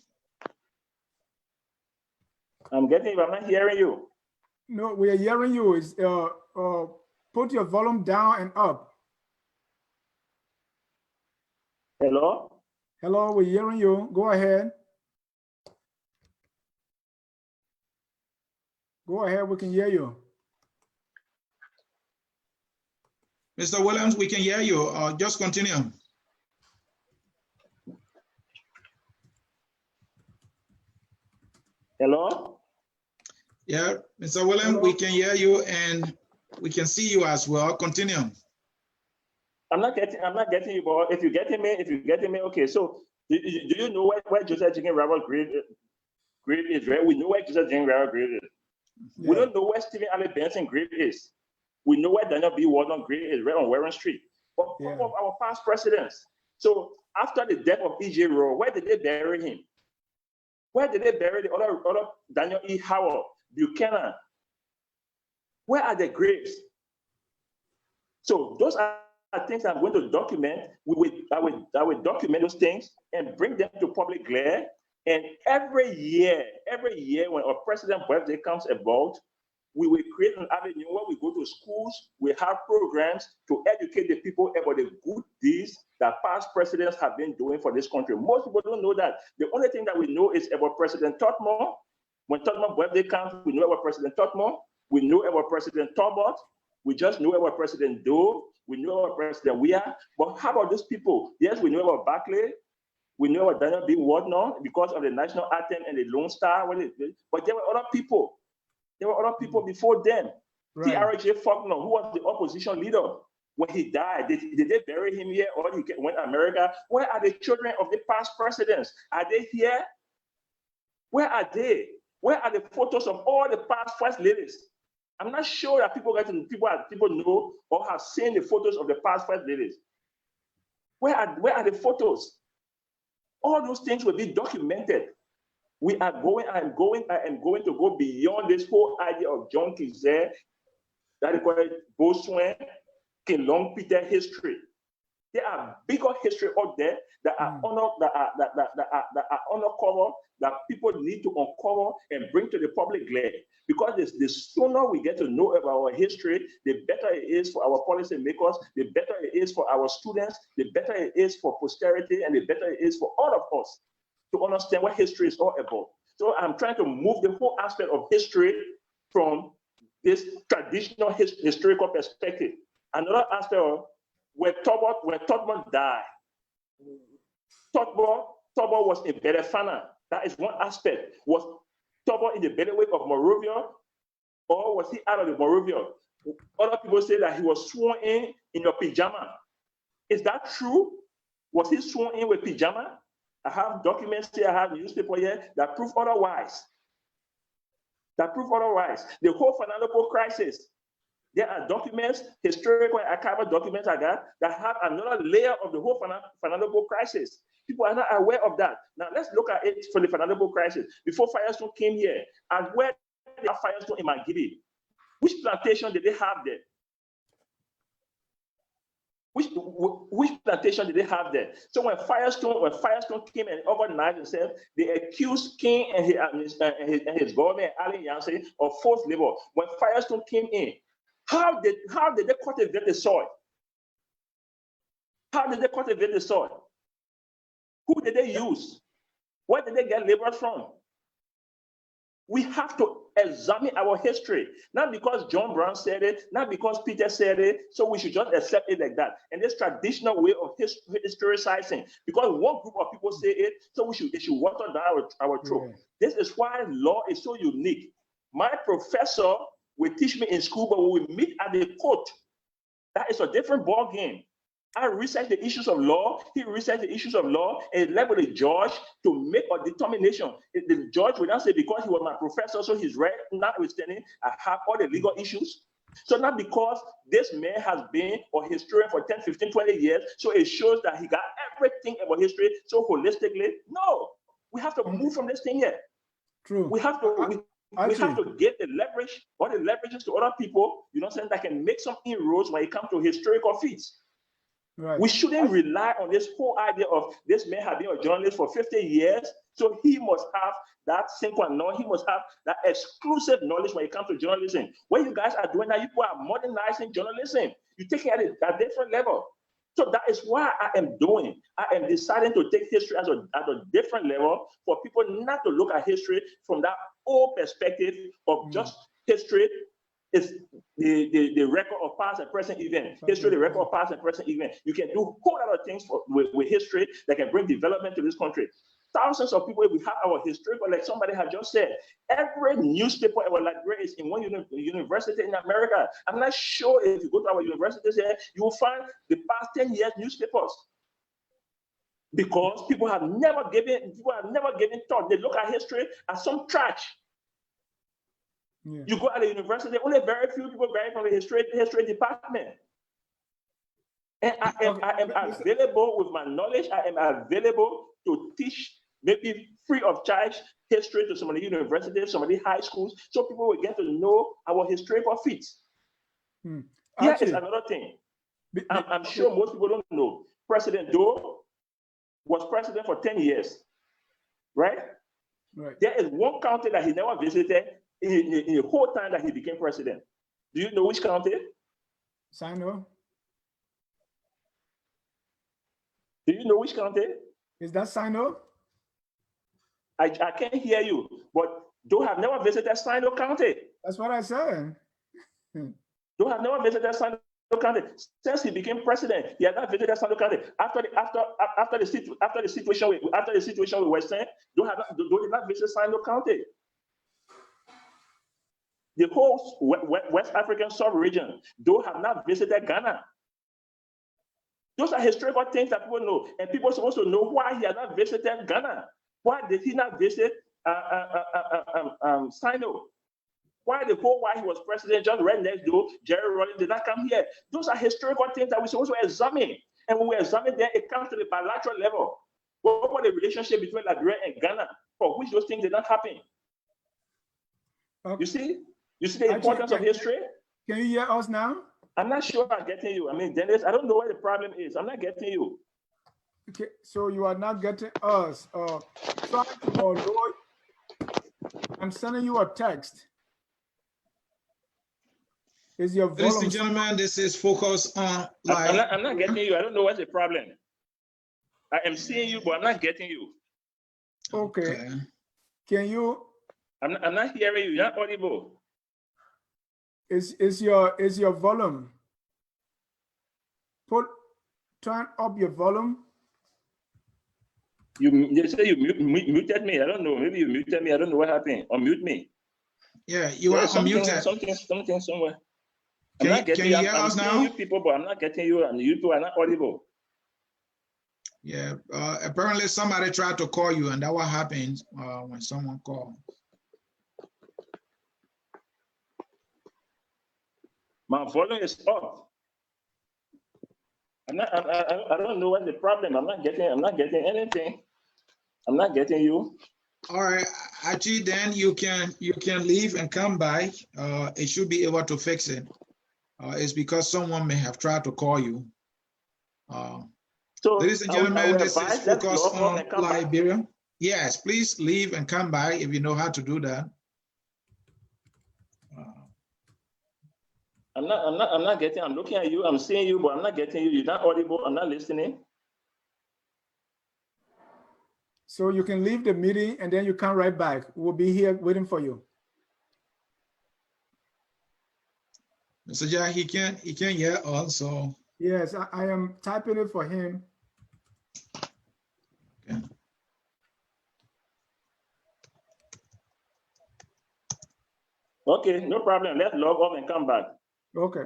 I'm getting you, I'm not hearing you. No, we are hearing you. Is put your volume down and up. Hello? Hello, we're hearing you. Go ahead. Go ahead, we can hear you. Mr. Williams, we can hear you. Just continue. Hello? Yeah, Mr. Williams, we can hear you and we can see you as well. Continue. I'm not getting you, but if you're getting me, okay. So do you know where Joseph Jigen Rawa grave is, right? We know where Joseph Jigen Rawa grave is. Yeah. We don't know where Stephen Allen Benson grave is. We know where Daniel B. Wardon grave is, right on Warren Street. But of our past presidents. So after the death of E.J. Rowe, where did they bury him? Where did they bury the other Daniel E. Howard, Buchanan? Where are the graves? So those are things I'm going to document. I will document those things and bring them to public glare. And every year when our president's birthday comes about, we will create an avenue where we go to schools, we have programs to educate the people about the good deeds that past presidents have been doing for this country. Most people don't know that. The only thing that we know is about President Totmo. When Totmo's birthday comes, we know about President Totmo. We know about President Talbot. We just know about President Doe. We know about President Weah. But how about these people? Yes, we know about Barclay. We know about Daniel B. Wardon because of the national anthem and the Lone Star. But there were other people. There were other people before them. Right. T.R.J. Faulkner, who was the opposition leader, when he died, did they bury him here or he went to America? Where are the children of the past presidents? Are they here? Where are they? Where are the photos of all the past first ladies? I'm not sure that people know or have seen the photos of the past first ladies. Where are the photos? All those things will be documented. I am going to go beyond this whole idea of John Kizé, that is called Boswin, Long Peter history. There are bigger history out there that are uncovered, that people need to uncover and bring to the public glare. Because the sooner we get to know about our history, the better it is for our policymakers, the better it is for our students, the better it is for posterity, and the better it is for all of us to understand what history is all about. So I'm trying to move the whole aspect of history from this traditional historical perspective. Another aspect of when Totmo died, Totmo was in Belefana. That is one aspect. Was Totmo in the bailiwick of Monrovia, or was he out of the Monrovia? Other people say that he was sworn in your pajama. Is that true? Was he sworn in with pajama? I have documents here, I have newspaper here that prove otherwise. that prove otherwise. The whole Fernando crisis, there are documents, historical and archival documents I got that have another layer of the whole Fernando crisis. People are not aware of that. Now let's look at it for the Fernando crisis. Before Firestone came here, and where did they have Firestone in Mangibi? Which plantation did they have there? Which plantation did they have there? So when Firestone came and organized themselves, they accused King and his government, Ali Yancey, of forced labor. When Firestone came in, how did they cultivate the soil? How did they cultivate the soil? Who did they use? Where did they get laborers from? We have to examine our history, not because John Brown said it, not because Peter said it, so we should just accept it like that. And this traditional way of historicizing, because one group of people say it, so it should water down our truth. Yeah. This is why law is so unique. My professor will teach me in school, but we will meet at the court. That is a different ball game. I research the issues of law, he researched the issues of law, and left with the judge to make a determination. The judge will not say, because he was my professor, so he's right, notwithstanding, I have all the legal issues. So not because this man has been a historian for 10, 15, 20 years, so it shows that he got everything about history so holistically. No, we have to move from this thing here. True. We have to we have to get the leverage, all the leverages to other people, you know what I'm saying, that can make some inroads when it comes to historical feats. Right. We shouldn't rely on this whole idea of this man have been a journalist for 50 years, so he must have that synchron, he must have that exclusive knowledge when it comes to journalism. What you guys are doing now, you are modernizing journalism. You're taking it at a different level. So that is why I am deciding to take history at a different level, for people not to look at history from that old perspective of just history. It's the record of past and present event. History, the record of past and present event. You can do a whole lot of things with history that can bring development to this country. Thousands of people, we have our history, but like somebody has just said, every newspaper in our library is in one university in America. I'm not sure if you go to our universities here, you will find the past 10 years newspapers. Because people have never given thought. They look at history as some trash. Yeah. You go at the university, only very few people graduate from the history department. And I am available with my knowledge. I am available to teach, maybe free of charge, history to some of the universities, some of the high schools, so people will get to know our historical feats. Here is another thing. I'm sure most people don't know. President Doe was president for 10 years, right? There is one county that he never visited in the whole time that he became president. Do you know which county? Sino. Do you know which county? Is that Sino? I can't hear you, but Doe have never visited Sino County. That's what I said. Doe have never visited Sino County. Since he became president, he has not visited Sino County. After the situation with Western, Doe did not visit Sino County. The whole West African sub-region, Doe have not visited Ghana. Those are historical things that people know, and people are supposed to know why he has not visited Ghana. Why did he not visit Sino? Why he was president, just right next door, Jerry Rawlings did not come here? Those are historical things that we're supposed to examine. And when we examine them, it comes to the bilateral level. What was the relationship between Liberia and Ghana, for which those things did not happen? Okay. You see the importance of history? Can you hear us now? I'm not sure I'm getting you. I mean, Dennis, I don't know what the problem is. I'm not getting you. Okay, so you are not getting us. I'm sending you a text. Is your volume? Ladies and gentlemen, this is Focus on Live. I'm not getting you. I don't know what's the problem. I am seeing you, but I'm not getting you. Okay. Can you? I'm not hearing you. You're not audible. Is your volume? Turn up your volume. You say you muted me. I don't know. Maybe you muted me. I don't know what happened. Unmute me. Yeah, you are unmuted. Something somewhere. Can you hear us now? You people, but I'm not getting you, and you two are not audible. Yeah, apparently somebody tried to call you, and that what happens when someone calls. My volume is up. I don't know what's the problem. I'm not getting anything. I'm not getting you. All right, Archie, then you can leave and come back. It should be able to fix it. It's because someone may have tried to call you. So, ladies and gentlemen, this is Focus on Liberia. Yes, please leave and come back if you know how to do that. I'm not getting. I'm looking at you. I'm seeing you, but I'm not getting you. You're not audible. I'm not listening. So you can leave the meeting and then you come right back. We'll be here waiting for you. Mr. Jack, he can't hear us, so. Yes, I am typing it for him. Okay. Okay, no problem. Let's log off and come back. Okay.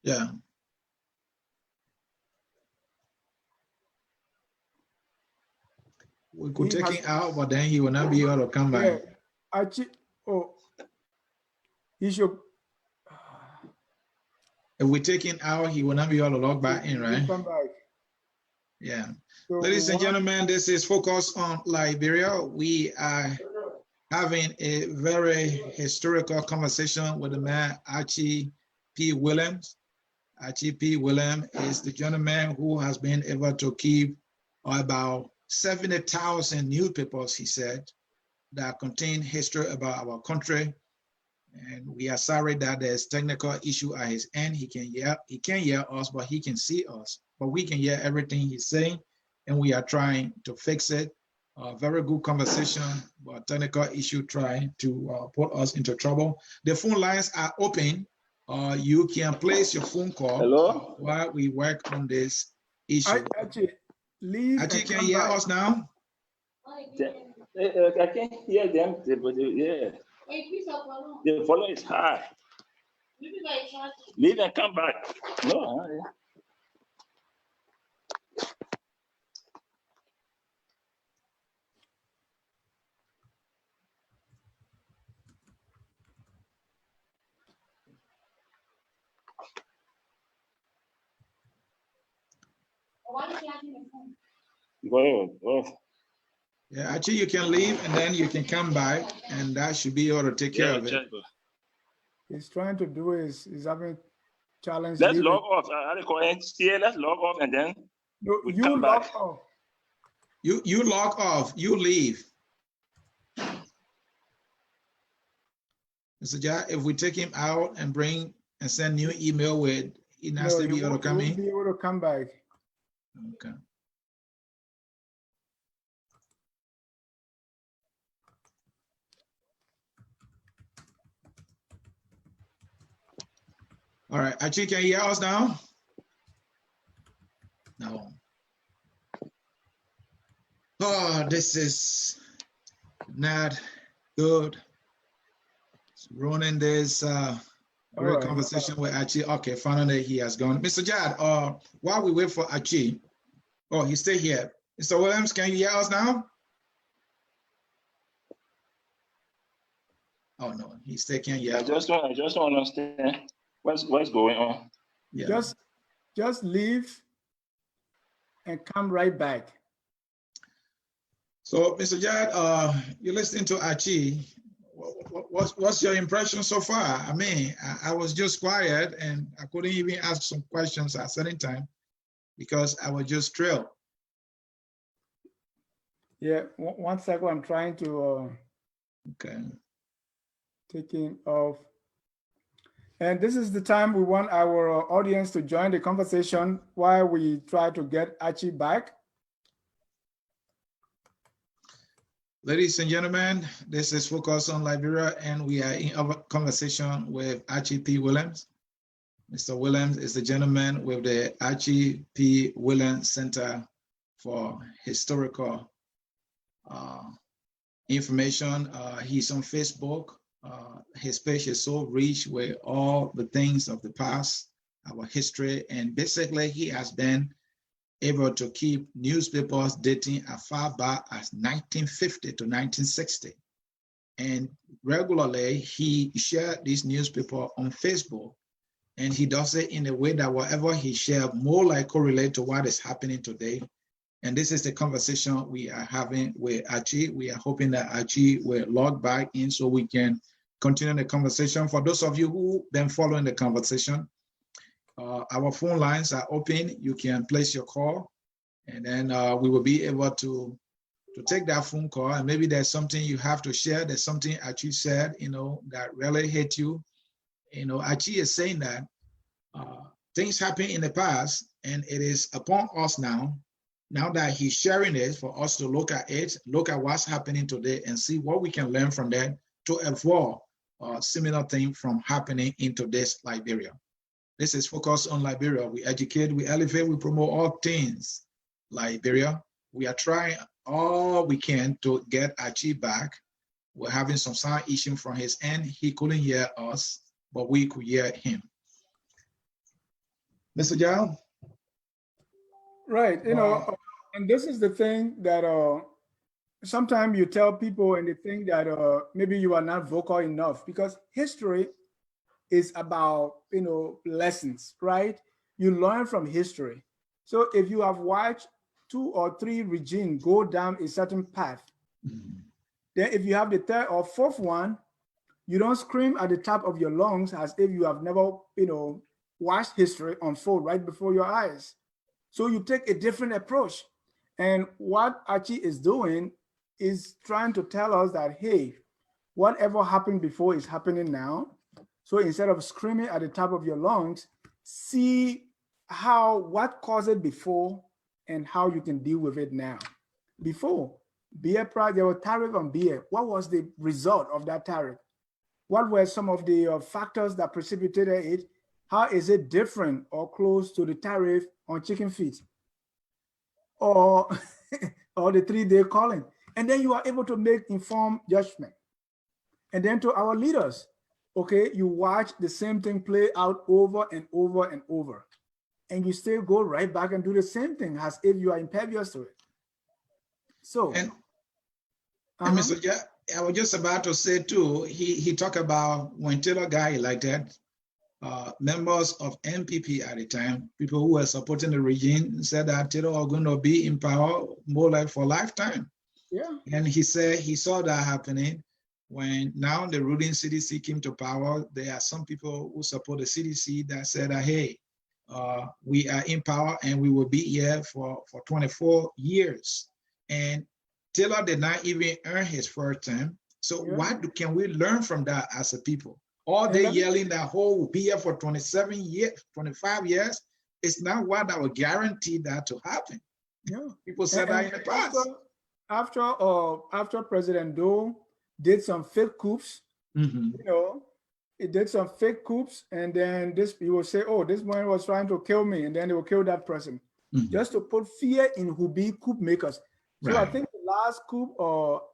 Yeah. We could take him out, but then he will not be able to come back. He should. If we take him out, he will not be able to log back in, right? Come back. Yeah. So ladies and gentlemen, this is Focus on Liberia. We are having a very historical conversation with the man, Archie P. Williams. Archie P. Williams is the gentleman who has been able to keep about 70,000 newspapers, he said, that contain history about our country. And we are sorry that there's technical issue at his end. He can't hear us, but he can see us. But we can hear everything he's saying, and we are trying to fix it. Very good conversation, but technical issue trying to put us into trouble. The phone lines are open. You can place your phone call while we work on this issue. Archie, leave. Archie, can you hear us now? I can't hear them, but yeah. The volume is high. Leave and come back. No. Yeah, actually, you can leave and then you can come back, and that should be able to take care of it. He's trying to do is having challenge. Let's log off. Let's log off and then you come log back. Off. You log off. You leave. Mr. Jack, if we take him out and bring and send new email with, he has to be able to come in. Be able to come back. Okay. All right, Archie, can you hear us now? No. Oh, this is not good. It's ruining this great conversation with Archie. Okay, finally he has gone. Mr. Jad, while we wait for Archie, he's still here. Mr. Williams, can you hear us now? Oh no, he still can't hear. I just don't understand what's going on. Yeah. Just leave and come right back. So, Mr. Jad, you're listening to Archie. What's your impression so far? I mean, I was just quiet and I couldn't even ask some questions at a certain time because I was just thrilled. Yeah, 1 second. I'm trying to taking off. And this is the time we want our audience to join the conversation while we try to get Archie back. Ladies and gentlemen, this is Focus on Liberia, and we are in our conversation with Archie P. Williams. Mr. Williams is the gentleman with the Archie P. Williams Center for Historical Information. He's on Facebook. His page is so rich with all the things of the past, our history, and basically he has been able to keep newspapers dating as far back as 1950 to 1960. And regularly he shared this newspaper on Facebook. and he does it in a way that whatever he shares more like correlate to what is happening today. And this is the conversation we are having with Archie. We are hoping that Archie will log back in so we can continue the conversation. For those of you who been following the conversation, our phone lines are open. You can place your call, and then we will be able to take that phone call. And maybe there's something you have to share. There's something Archie said, that really hit you. Archie is saying that things happened in the past, and it is upon us now that he's sharing it, for us to look at it, look at what's happening today, and see what we can learn from that to avoid similar thing from happening in today's Liberia. This is focused on Liberia. We educate, we elevate, we promote all things Liberia. We are trying all we can to get Archie back. We're having some sound issue from his end. He couldn't hear us, but we could hear him. Mr. Jao? Right, and this is the thing that sometimes you tell people and they think that maybe you are not vocal enough, because history is about, lessons, right? You learn from history. So if you have watched 2 or 3 regimes go down a certain path, then if you have the 3rd or 4th one, you don't scream at the top of your lungs as if you have never, watched history unfold right before your eyes. So you take a different approach. And what Archie is doing is trying to tell us that, hey, whatever happened before is happening now. So instead of screaming at the top of your lungs, see what caused it before and how you can deal with it now. Before, beer price, there was tariff on beer. What was the result of that tariff? What were some of the factors that precipitated it? How is it different or close to the tariff on chicken feet or the 3-day calling? And then you are able to make informed judgment. And then to our leaders, okay, you watch the same thing play out over and over and over, and you still go right back and do the same thing as if you are impervious to it. So, and Mr. Ja, I was just about to say too, he talked about when Taylor got elected, members of MPP at the time, people who were supporting the regime, said that Taylor was going to be in power more like for a lifetime. Yeah. And he said he saw that happening. When now the ruling CDC came to power, there are some people who support the CDC that said that, hey, we are in power and we will be here for 24 years. And Taylor did not even earn his first term. So what can we learn from that as a people? All they yelling that whole will be here for 27 years, 25 years, it's not what I would guarantee that to happen. Yeah. People said that in the past. After President Doe did some fake coups, it did some fake coups, and then you will say, oh, this man was trying to kill me, and then they will kill that person, just to put fear in who be coup makers. So I think the last coup,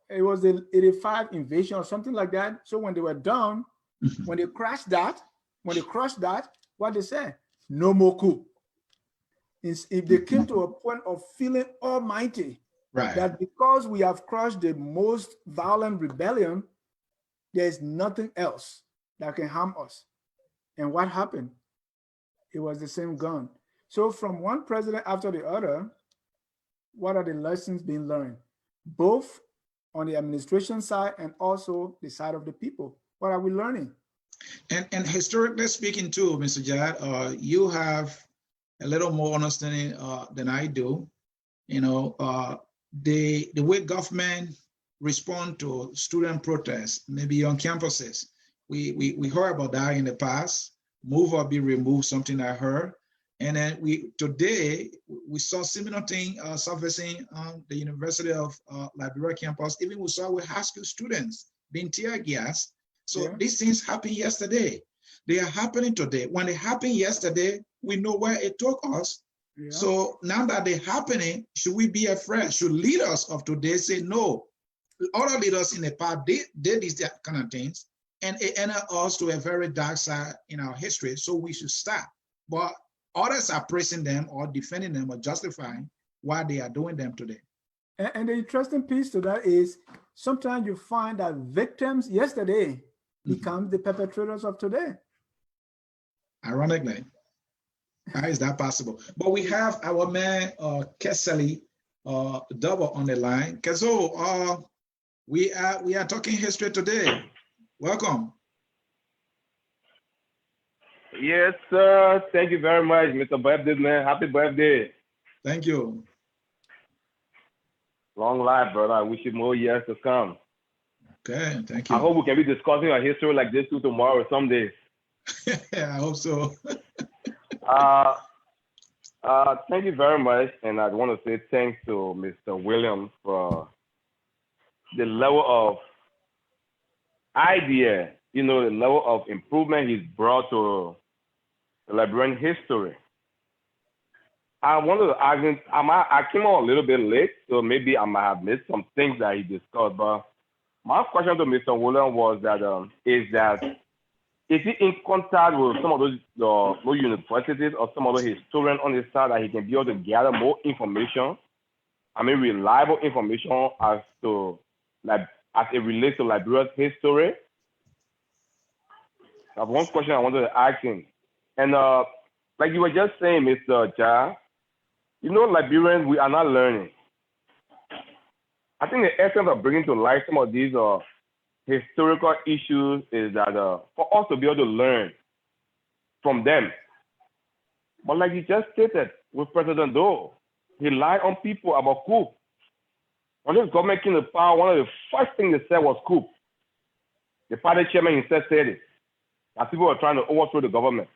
it was the 85 invasion or something like that. So when they were done, when they crushed that, what they said, no more coup. If they came to a point of feeling almighty, that because we have crushed the most violent rebellion, there's nothing else that can harm us. And what happened? It was the same gun. So from one president after the other, what are the lessons being learned? Both on the administration side and also the side of the people. What are we learning? And historically speaking too, Mr. Jad, you have a little more understanding than I do. The way government respond to student protests, maybe on campuses. We heard about that in the past, move or be removed, something I heard. And then today we saw similar thing surfacing on the University of Liberia campus. Even we saw with high school students being tear gassed. So these things happened yesterday. They are happening today. When they happened yesterday, we know where it took us. So now that they're happening, should we be afraid? Should leaders of today say no? Other leaders in the past did these kind of things, and it ended us to a very dark side in our history. So we should stop. But others are praising them or defending them or justifying why they are doing them today. And the interesting piece to that is sometimes you find that victims yesterday become the perpetrators of today. Ironically, how is that possible? But we have our man Keseli Double on the line. Kezo, we are talking history today. Welcome. Yes, sir. Thank you very much, Mr. Birthday man. Happy birthday. Thank you. Long life, brother. I wish you more years to come. Okay, thank you. I hope we can be discussing a history like this too tomorrow or someday. I hope so. Thank you very much, and I want to say thanks to Mr. Williams for the level of idea, the level of improvement he's brought to the Liberian history. I wanted to ask him, I came on a little bit late, so maybe I might have missed some things that he discussed, but my question to Mr. Williams was that, is he in contact with some of those universities or some other historians on his side that he can be able to gather more information, reliable information as it relates to Liberia's history? That's one question I wanted to ask him. And like you were just saying, Mr. Ja, Liberians, we are not learning. I think the essence of bringing to light some of these historical issues is that for us to be able to learn from them. But like you just stated with President Doe, he lied on people about coup. When this government came to power, one of the first things they said was coup. The party chairman himself said it, that people were trying to overthrow the government.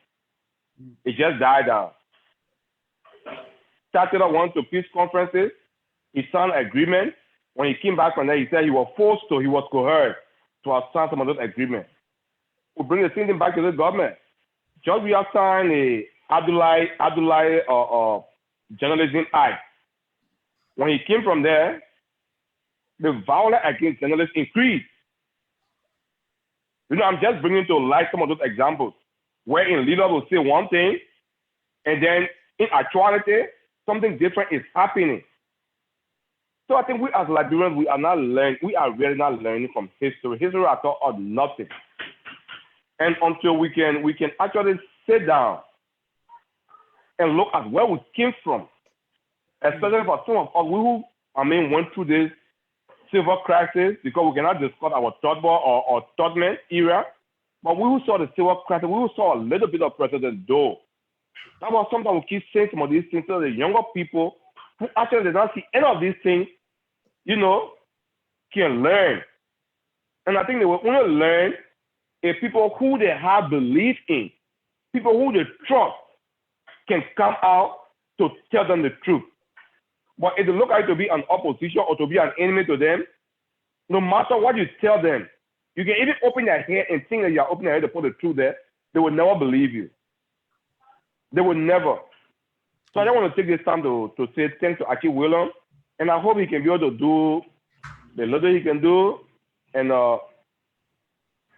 It just died down. Started out one to peace conferences. He signed agreements. When he came back from there, he said he was coerced to sign some of those agreements. We bring the same thing back to the government. Just we have signed the Abdullahi Journalism Act. When he came from there, the violence against journalists increased. I'm just bringing to light some of those examples, wherein leaders will say one thing, and then in actuality, something different is happening. So I think we as Liberians, we are really not learning from history. History has taught us nothing. And until we can actually sit down and look at where we came from, especially for some of us who went through this civil crisis, because we cannot discuss our third war or third man era, but we who saw the civil crisis, we who saw a little bit of President Doe. That was something we keep saying some of these things to the younger people who actually did not see any of these things, can learn. And I think they will only learn if people who they have belief in, people who they trust, can come out to tell them the truth. But if they look like to be an opposition or to be an enemy to them, no matter what you tell them, you can even open their head and think that you are opening their head to put the truth there, they will never believe you. They will never. So I just want to take this time to say thanks to Archie Williams, and I hope he can be able to do the little he can do, and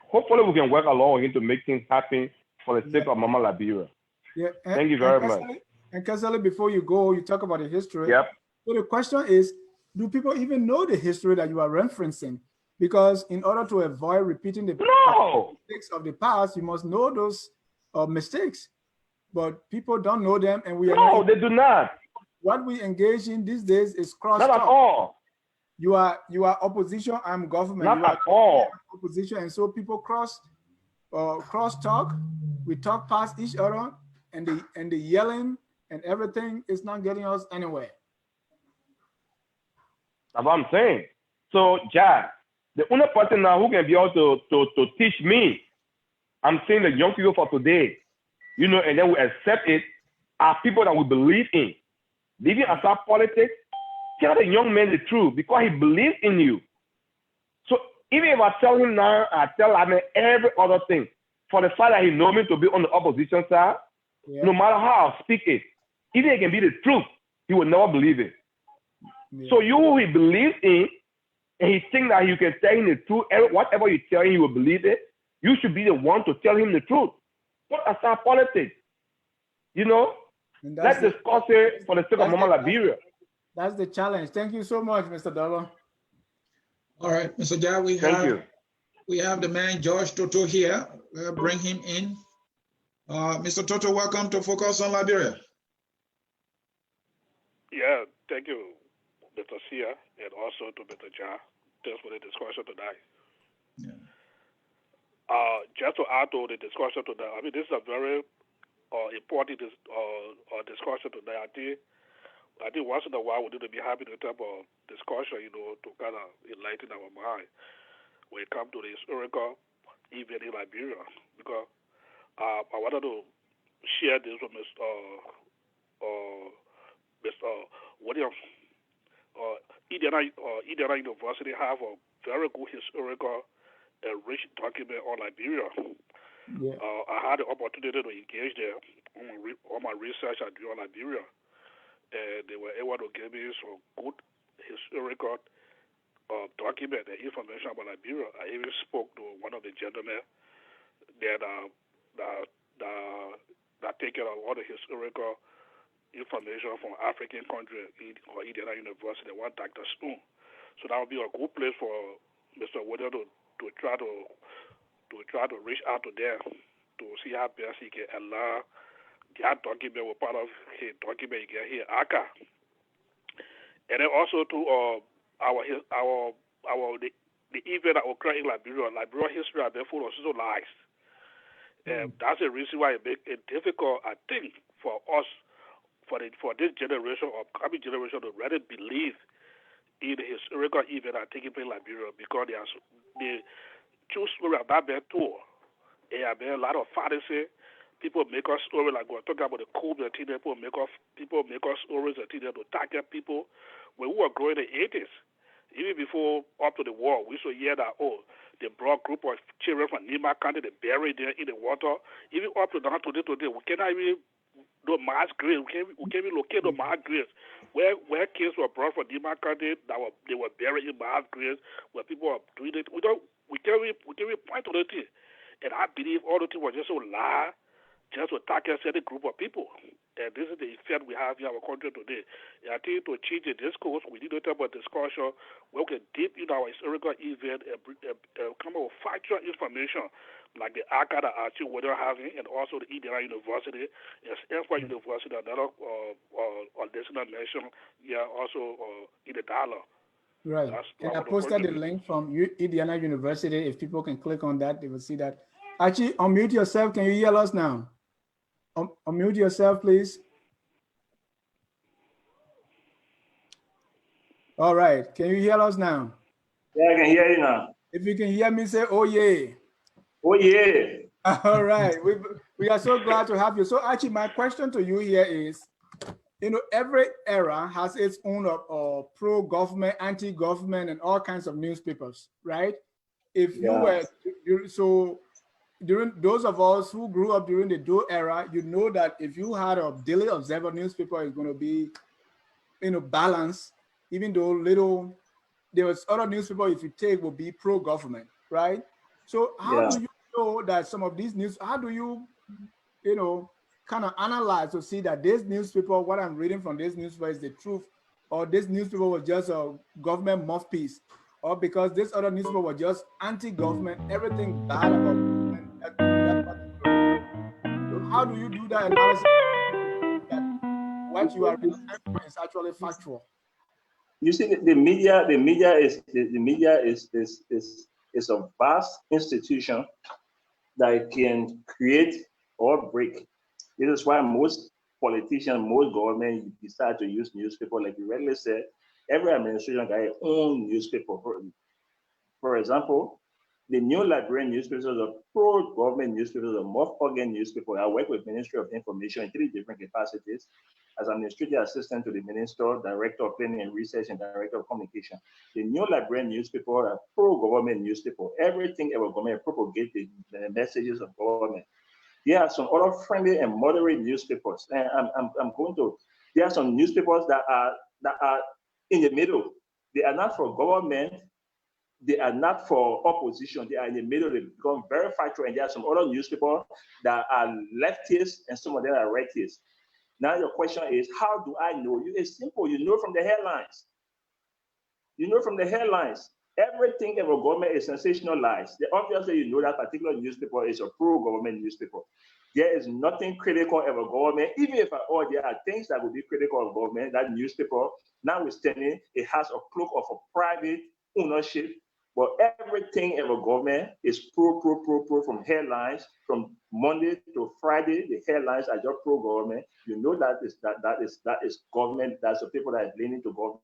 hopefully we can work along with him to make things happen for the sake of Mama Liberia. Yeah. Thank you very much. And Keseli, before you go, you talk about the history. Yep. So the question is, do people even know the history that you are referencing? Because in order to avoid repeating the mistakes of the past, you must know those mistakes. But people don't know them, and we are no, they do not. What we engage in these days is cross talk. Not at all. You are opposition. I'm government. Not at all. Opposition, and so people cross talk. We talk past each other, and the yelling and everything is not getting us anywhere. That's what I'm saying. So, Jack, the only person now who can be able to teach me, I'm saying the young people for today, you know, and then we accept it, are people that we believe in. Leaving aside politics, tell the young man the truth because he believes in you. So even if I tell him now, I tell him every other thing, for the fact that he knows me to be on the opposition side, no matter how I speak it, even if it can be the truth, he will never believe it. So you who he believes in, and he thinks that you can tell him the truth, whatever you tell him, he will believe it. You should be the one to tell him the truth. Put aside politics. You know, let's discuss it for the sake of Mama Liberia. That's the challenge. Thank you so much, Mr. Dolo. All right, Mr. Jai, we have the man George Toto here. Bring him in. Mr. Toto, welcome to Focus on Liberia. Yeah, thank you, Mr. Sia, and also to Mr. Ja. Thanks for the discussion tonight. Yeah. Just to add to the discussion tonight, I mean, this is a very important discussion tonight. I think once in a while we need to be having a type of discussion, you know, to kind of enlighten our mind when it comes to the historical event in Liberia. Because I wanted to share this with Mr. Williams. Indiana University have a very good historical and rich document on Liberia. Yeah. I had the opportunity to engage there on my research I do on Liberia, and they were able to give me some good historical document and information about Liberia. I even spoke to one of the gentlemen that take care of all the historical information from African countries or Indiana University, one Dr. Spoon. So that would be a good place for Mr. William to try to reach out to them to see how best he can allow that document with part of his document he get here, ACA. And then also to the event that occurred in Liberia history has been full of social lies. And that's the reason why it makes it difficult, I think, for us, for this generation or coming generation to really believe in the historical event that taking place in Liberia, because the true story have not been told. There have been a lot of fantasy. People make us stories like we're talking about the COVID-19. People make us stories and things to target people. When we were growing in the 80s, even before up to the war, we used to hear that, they brought a group of children from Nima County, they buried them in the water. Even up to now today, we cannot even do mass graves. We can't even locate the mass graves. Where kids were brought from Nima County, they were buried in mass graves, where people are doing it. We can't even point to the thing. And I believe all the things were just so lie, just to target a certain group of people. And this is the effect we have in our country today. And I think to change the discourse, we need to have a discussion where we can deep in our historical event and come up with factual information like the ACA that Archie we're having, and also the Indiana University, and Stanford University, another listener mentioned, also in the dollar. Right. And I posted the link from Indiana University. If people can click on that, they will see that. Archie, unmute yourself. Can you hear us now? Unmute yourself, please. All right. Can you hear us now? Yeah, I can hear you now. If you can hear me, say, oh, yeah. Oh, yeah. All right. We are so glad to have you. So, Archie, my question to you here is, every era has its own pro-government, anti-government, and all kinds of newspapers, right? If you were, during those of us who grew up during the Doe era, you know that if you had a Daily Observer newspaper, it's going to be, balanced, even though there was other newspaper if you take will be pro-government, right? So how do you know that some of these news, how do you, kind of analyze to see that this newspaper, what I'm reading from this newspaper is the truth, or this newspaper was just a government mouthpiece, or because this other newspaper was just anti-government, everything bad about government. So how do you do that analysis that what you are reading is actually factual? You see, the media is a vast institution that can create or break. This is why most politicians, most government decide to use newspaper. Like you rightly said, every administration got its own newspaper. For example, the New Liberian newspapers are pro-government newspapers, a moth-organ newspaper. I work with Ministry of Information in 3 different capacities as administrative assistant to the minister, director of planning and research, and director of communication. The New Liberian newspaper are a pro-government newspaper. Everything about government propagates the messages of government. There are some other friendly and moderate newspapers, and there are some newspapers that are in the middle. They are not for government. They are not for opposition. They are in the middle. They become very factual. And there are some other newspapers that are leftists and some of them are rightists. Now your question is, how do I know? It's simple. You know from the headlines. You know from the headlines. Everything about government is sensationalized. Obviously, you know that particular newspaper is a pro-government newspaper. there is nothing critical of a government. Even if at all there are things that would be critical of government, that newspaper, notwithstanding, it has a cloak of a private ownership. But everything of a government is pro from headlines. From Monday to Friday, the headlines are just pro-government. You know that is government. That's the people that are leaning to government.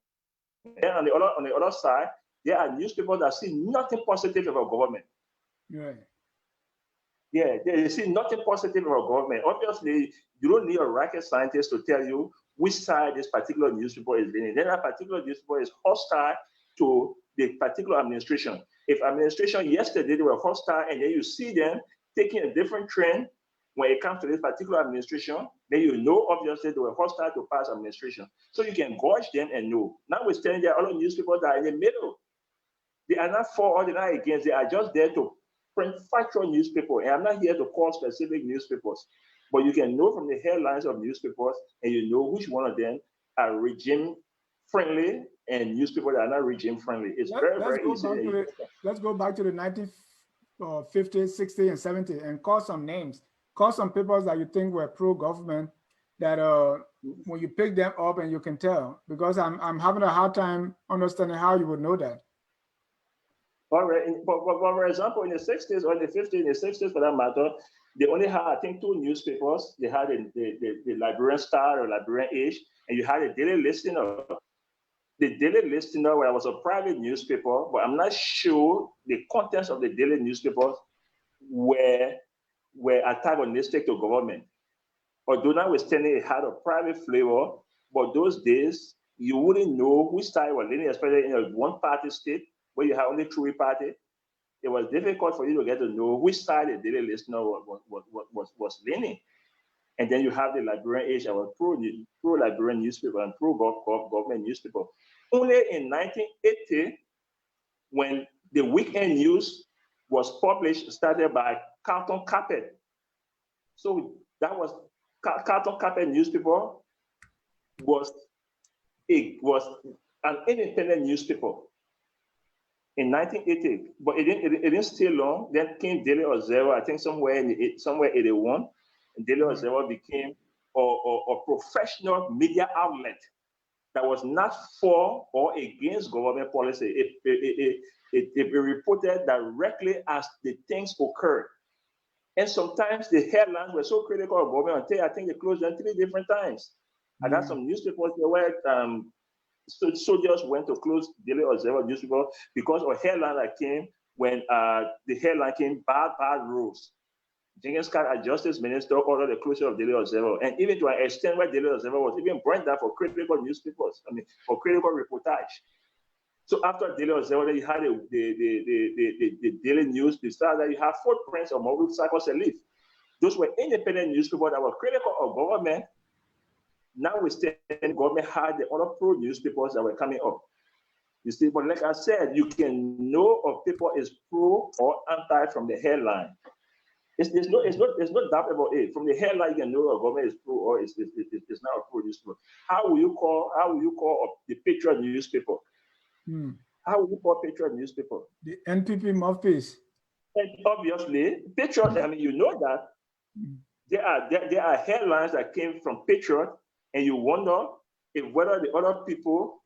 Then on the other side, there are newspapers that see nothing positive about government. Right. Yeah, they see nothing positive about government. Obviously, you don't need a rocket scientist to tell you which side this particular newspaper is leaning. Then that particular newspaper is hostile to the particular administration. If administration yesterday they were hostile, and then you see them taking a different trend when it comes to this particular administration, then you know obviously they were hostile to past administration. So you can gauge them and know. Notwithstanding, there are other newspapers that are in the middle. They are not for or they are not against. They are just there to print factual newspaper. And I'm not here to call specific newspapers, but you can know from the headlines of newspapers, and you know which one of them are regime friendly and newspapers that are not regime friendly. It's very easy. Let's go back to the 1950s, 60s, and 70s and call some names. Call some papers that you think were pro-government that when you pick them up and you can tell, because I'm having a hard time understanding how you would know that. But for example, in the 60s or in the 50s, in the 60s for that matter, they only had, I think, 2 newspapers. They had the Liberian Star or Liberian Age, and you had a Daily Listener. The Daily Listener was a private newspaper, but I'm not sure the contents of the daily newspapers were antagonistic to government. Although notwithstanding it had a private flavor, but those days you wouldn't know which side was leaning, especially in a one-party state where you have only 3 parties. It was difficult for you to get to know which side the Daily Listener was leaning. And then you have the Liberian Age, that was pro-Liberian newspaper and pro-government newspaper. Only in 1980, when the weekend news was published, started by Carlton Carpet. So that was Carlton Carpet newspaper was an independent newspaper in 1980, but it didn't stay long. Then came Daily Observer, I think somewhere 81. And Daily Observer became a professional media outlet that was not for or against government policy. It reported directly as the things occurred. And sometimes the headlines were so critical of government until I think they closed them 3 different times. I got some newspapers where soldiers went to close Daily Observer newspaper because of a headline that came when the headline came, bad roads. Jenkins Carter, as Justice Minister, ordered the closure of Daily Observer, and even to an extent where Daily Observer was even burned down for critical newspapers, for critical reportage. So after Daily Observer, you had the Daily News. Besides that, you have footprints of Maurice Sarkozy. Those were independent newspapers that were critical of government. Notwithstanding, government had the other pro newspapers that were coming up. You see, but like I said, you can know if people is pro or anti from the headline. There's no doubt about it. From the headline, you can know a government is pro or it's not a pro newspaper. How will you call the Patriot newspaper? How will you call Patriot newspaper? The NPP mouthpiece. And obviously, Patriot. You know that there are headlines that came from Patriot, and you wonder whether the other people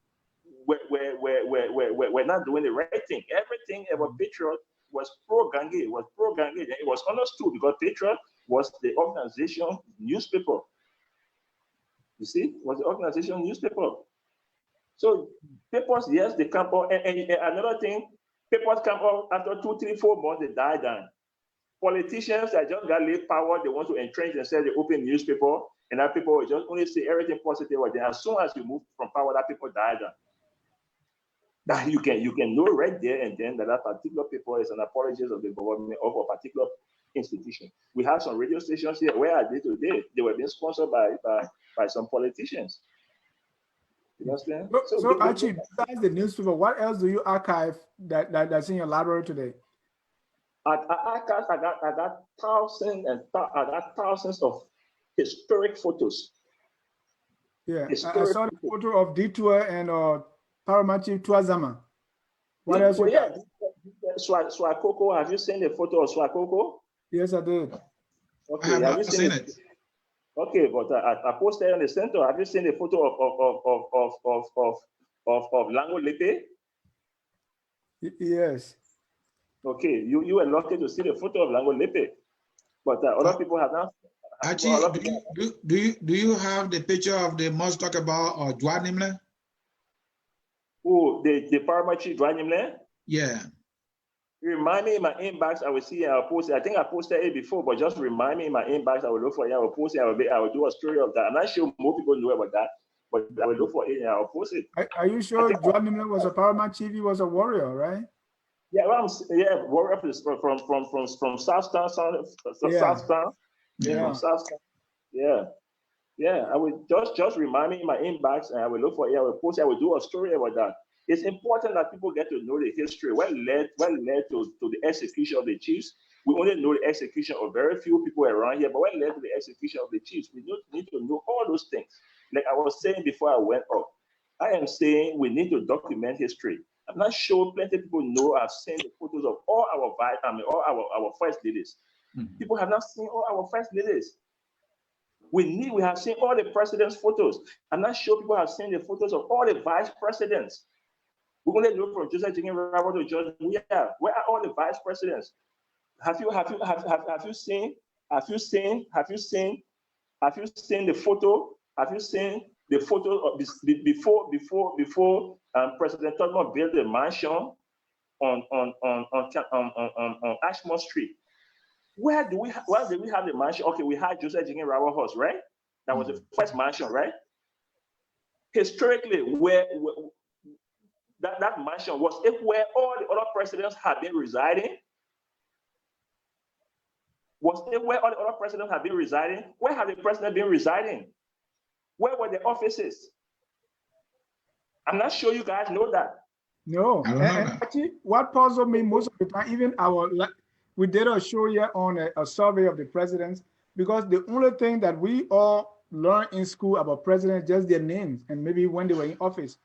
were not doing the right thing. Everything about Patriot was pro-Gange. It was understood because Patriot was the organization newspaper. You see, was the organization newspaper. So papers, yes, they come out. And another thing, papers come out after 2, 3, 4 months, they die down. Politicians that just got late power, they want to entrench themselves, they open newspaper, and that people will just only say everything positive. Then as soon as you move from power, that people die down. That you can know right there and then that particular paper is an apologist of the government of a particular institution. We have some radio stations here. Where are they today? They were being sponsored by some politicians. You understand? So Archie, besides the newspaper, what else do you archive that's in your library today? I got thousands of historic photos. Yeah, I saw the photo of Detour and Paramachi Tuazama. What else? Yeah, Swakoko. Have you seen the photo of Swakoko? Yes, I did. Okay, I have have you not seen it. Okay, but I posted on the center. Have you seen the photo of Lango Lepe? Yes. Okay, you were lucky to see the photo of Lango Lepe, but other people have not. Actually, do you have the picture of the most talk about or Dwanimle? Oh, the Paramachi Dwanimle? Yeah. Remind me in my inbox. I will see. I'll post it. I think I posted it before, but just remind me in my inbox. I will look for it. I will post it. I will do a story of that. I'm not sure more people know about that, but I will look for it and I'll post it. Are you sure Joan Nimle was a paramount chief? He was a warrior, right? Yeah, warrior from Southtown, Southtown. Yeah. From Southtown. Yeah. I will just remind me in my inbox, and I will look for it. I will post it. I will do a story about that. It's important that people get to know the history. What led to the execution of the chiefs? We only know the execution of very few people around here, but what led to the execution of the chiefs? We need to know all those things. Like I was saying before I went up, I am saying we need to document history. I'm not sure plenty of people know. I've seen the photos of all our first ladies. People have not seen all our first ladies. We have seen all the presidents' photos. I'm not sure people have seen the photos of all the vice presidents. We only know from Joseph Jenkins Robert to George. Where are all the vice presidents? Have you seen the photo? Have you seen the photo of this before President Tubman built the mansion on Ashmore Street? Where did we have the mansion? Okay, we had Joseph Jenkins Robert House, right? That was the first mansion, right? Historically, where that mansion was, where all the other presidents have been residing? Was it where all the other presidents have been residing? Where have the president been residing? Where were the offices? I'm not sure you guys know that. No. I don't know And that. actually, what puzzled me most of the time, even we did a show here on a survey of the presidents, because the only thing that we all learned in school about presidents, just their names and maybe when they were in office.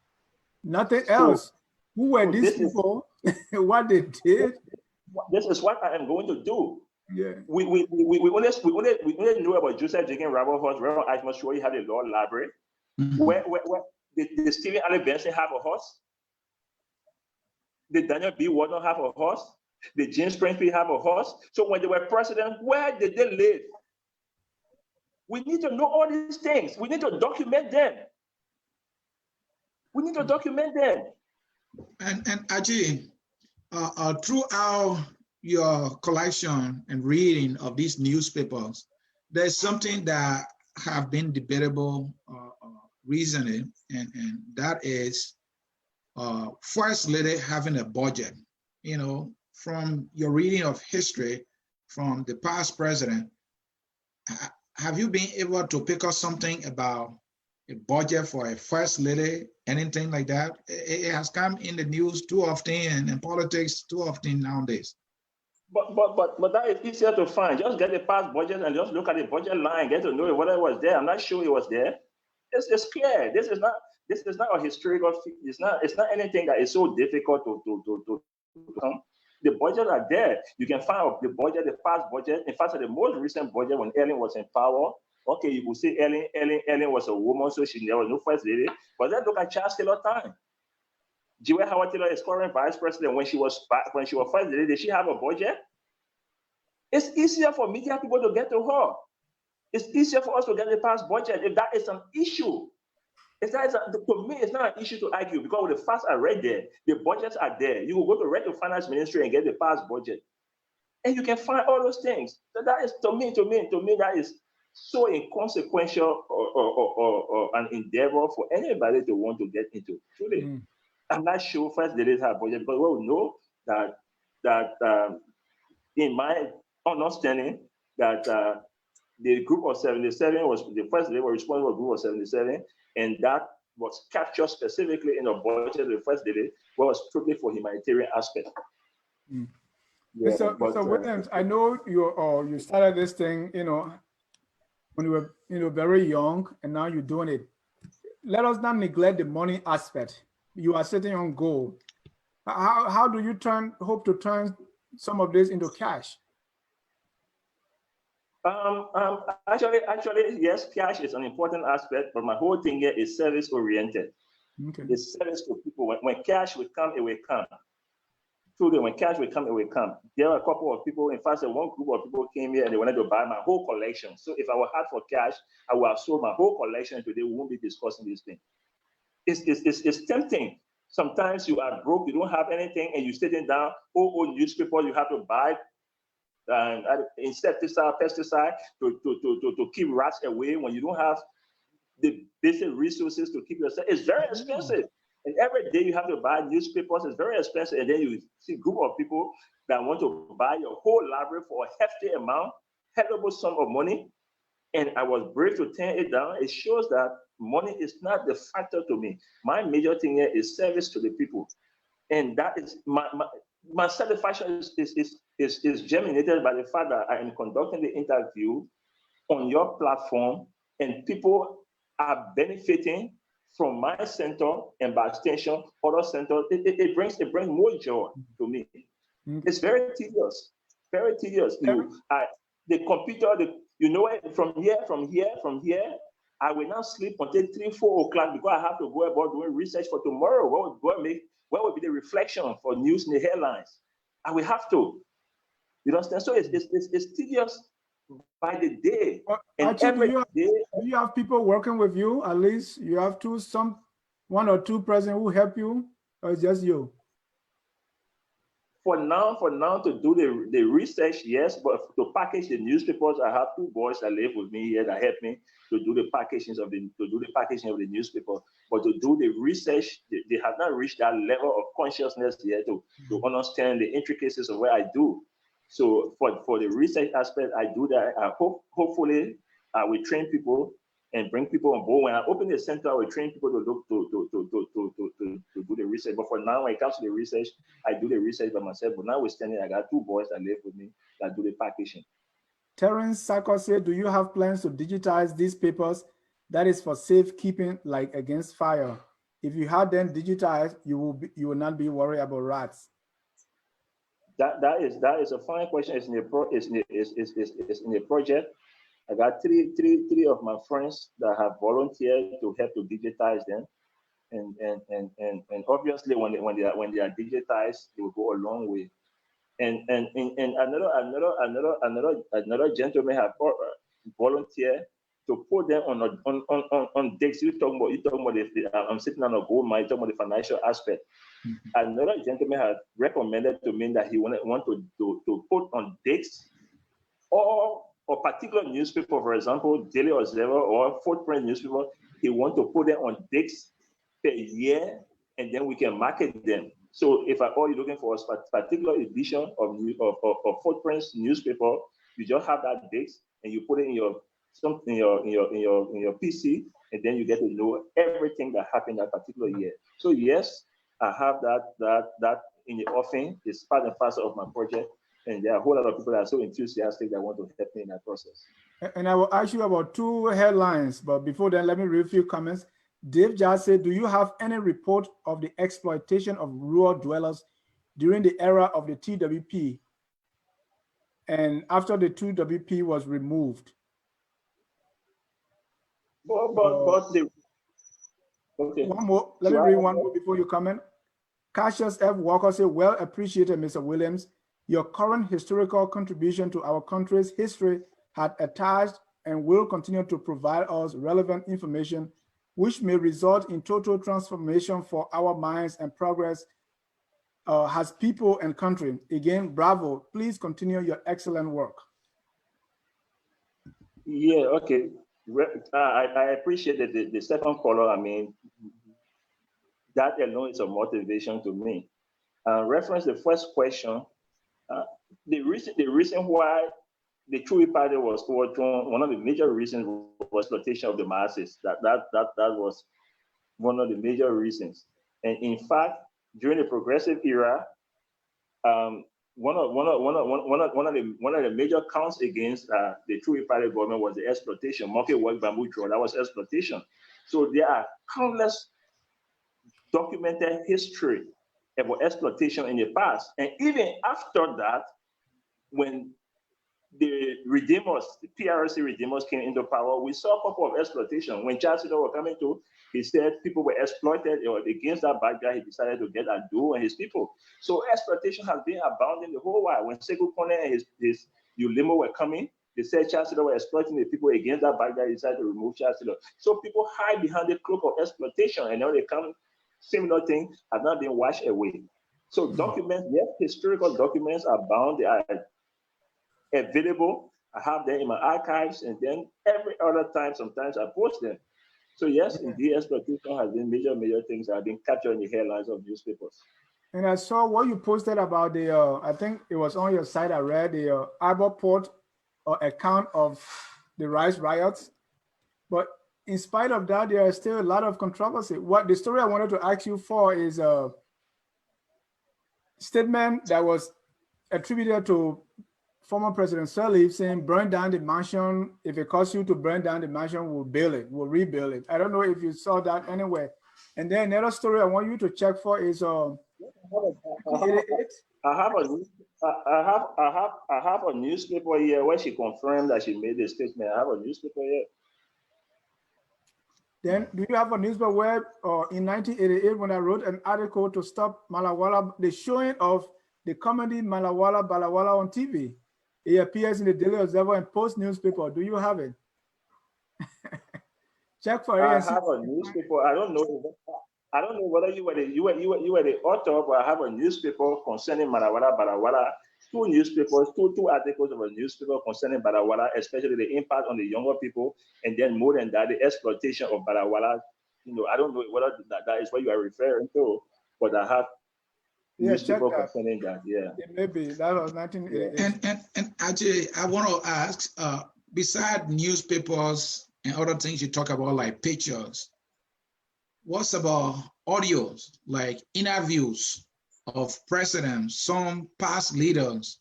Nothing else. Who were these people? What they did? This is what I am going to do. Yeah. We only know about Joseph Jenkins Robert House. Where I'm not sure you have a law library. Where did Stephen Allen Benson have a horse? Did Daniel B. Wharton have a horse? Did James Springfield have a horse? So when they were president, where did they live? We need to know all these things. We need to document them. We need to document them. And Archie, throughout your collection and reading of these newspapers, there's something that have been debatable recently, and that is First Lady having a budget. You know, from your reading of history from the past president, have you been able to pick up something about a budget for a first lady, anything like that? It has come in the news too often and in politics too often nowadays. But that is easier to find. Just get the past budget and just look at the budget line, get to know whether it was there. I'm not sure it was there. It's clear. This is not a historical. It's not anything that is so difficult to come. The budgets are there. You can find the budget, the past budget. In fact, the most recent budget when Ellen was in power. Okay, you could say Ellen was a woman, so there was no first lady. But let's look at Charles Taylor time. Jewel Howard Taylor is current vice president. When she was first lady, did she have a budget? It's easier for media people to get to her. It's easier for us to get the past budget if that is an issue. To me, it's not an issue to argue because with the facts are right there, the budgets are there. You will go to the finance ministry and get the past budget, and you can find all those things. So that is to me that is so inconsequential or an endeavor for anybody to want to get into. Truly, I'm not sure first ladies have budget because we know that in my understanding that the group of 77 was the first lady was responsible for the group of 77, and that was captured specifically in the budget of the first lady, was strictly for humanitarian aspect. Yeah, Mr. Williams, I know you started this thing, when you were, very young, and now you're doing it. Let us not neglect the money aspect. You are sitting on gold. How do you hope to turn some of this into cash? Actually, yes, cash is an important aspect, but my whole thing here is service oriented. Okay. It's service to people. When cash will come, it will come. Truly, when cash will come, it will come. There are a couple of people, in fact, one group of people came here and they wanted to buy my whole collection. So if I were hard for cash, I would have sold my whole collection today. We won't be discussing this thing. It's tempting. Sometimes you are broke, you don't have anything, and you're sitting down, newspaper you have to buy, insecticide, pesticide to keep rats away when you don't have the basic resources to keep yourself. It's very expensive. And every day you have to buy newspapers, it's very expensive. And then you see a group of people that want to buy your whole library for a hefty amount, terrible sum of money. And I was brave to turn it down. It shows that money is not the factor to me. My major thing here is service to the people. And that is my satisfaction is germinated by the fact that I am conducting the interview on your platform and people are benefiting from my center and by extension other centers. It brings more joy to me. It's very tedious, very tedious. The computer, you know it, from here, I will not sleep until 3, 4 o'clock because I have to go about doing research for tomorrow. What will be the reflection for news in the headlines? I will have to. You understand? So it's tedious by the day. And Actually, do you have people working with you? At least you have one or two persons who help you, or it's just you? For now, to do the research, yes, but to package the newspapers, I have 2 boys that live with me here that help me to do the packaging of the newspaper. But to do the research, they have not reached that level of consciousness yet to understand the intricacies of what I do. So for the research aspect, I do that. Hopefully, I will train people and bring people on board. When I open the center, I will train people to look to do the research. But for now, when it comes to the research, I do the research by myself. But now we're standing, I got 2 boys that live with me that do the packaging. Terence Sako said, do you have plans to digitize these papers that is for safekeeping, like against fire? If you had them digitized, you will not be worried about rats. That is a fine question. It's in the project. I got three of my friends that have volunteered to help to digitize them, and obviously when they are digitized, they will go a long way. And another gentleman have volunteered to put them on decks. You talking about I'm sitting on a gold mine. Talking about the financial aspect. Another gentleman had recommended to me that he want to put on decks or a particular newspaper, for example, Daily Observer or Footprint newspaper. He want to put them on decks per year, and then we can market them. So if you're looking for a particular edition of Footprints newspaper, you just have that desk and you put it in your PC, and then you get to know everything that happened that particular year. So yes, I have that in the offing. It's part and parcel of my project, and there are a whole lot of people that are so enthusiastic that want to help me in that process. And I will ask you about 2 headlines, but before then, let me read a few comments. Dave just said, do you have any report of the exploitation of rural dwellers during the era of the TWP and after the TWP was removed? Okay. One more, let me read one more before you comment. Cassius F. Walker said, well appreciated, Mr. Williams. Your current historical contribution to our country's history had attached and will continue to provide us relevant information which may result in total transformation for our minds and progress as people and country. Again, bravo. Please continue your excellent work. Yeah, okay. I appreciate the second caller. I mean, that alone is a motivation to me. Reference the first question. The reason why the True Party was overthrown, one of the major reasons was exploitation of the masses. That was one of the major reasons. And in fact, during the progressive era, one of the major counts against the True Party government was the exploitation, market work bamboo draw. That was exploitation. So there are countless documented history about exploitation in the past, and even after that, when the Redeemers, the PRC Redeemers came into power, we saw a couple of exploitation. When Charles Taylor was coming to, he said people were exploited, or against that background, he decided to get Ado and his people. So exploitation has been abounding the whole while. When Sekou Kone and his Ulimo were coming, they said Charles Taylor were exploiting the people. Against that background, he decided to remove Charles Taylor. So people hide behind the cloak of exploitation, and now they come, similar thing has not been washed away. So documents, yes, historical documents are bound, they are available. I have them in my archives, and then every other time, sometimes I post them. So yes, indeed, exploitation has been major things that have been captured in the headlines of newspapers. And I saw what you posted about the, I think it was on your site, I read the Aberport account of the rice riots. But in spite of that, there is still a lot of controversy. What the story I wanted to ask you for is a statement that was attributed to former President Sirleaf saying, burn down the mansion. If it costs you to burn down the mansion, we'll build it, we'll rebuild it. I don't know if you saw that anywhere. And then another story I want you to check for is I have a newspaper here where she confirmed that she made a statement. I have a newspaper here. Then do you have a newspaper where in 1988 when I wrote an article to stop Malawala, the showing of the comedy Malawala Balawala on TV? It appears in the Daily Observer and Post newspaper. Do you have it? Check for it. I have a newspaper. I don't know whether you were the author, but I have a newspaper concerning Malawala Balawala. Two articles of a newspaper concerning Balawala, especially the impact on the younger people, and then more than that, the exploitation of Balawala. You know, I don't know whether that is what you are referring to, but I have newspaper concerning that. Yeah, it may be. That was 1988. And Archie, I want to ask, beside newspapers and other things you talk about, like pictures, what's about audios, like interviews of presidents, some past leaders,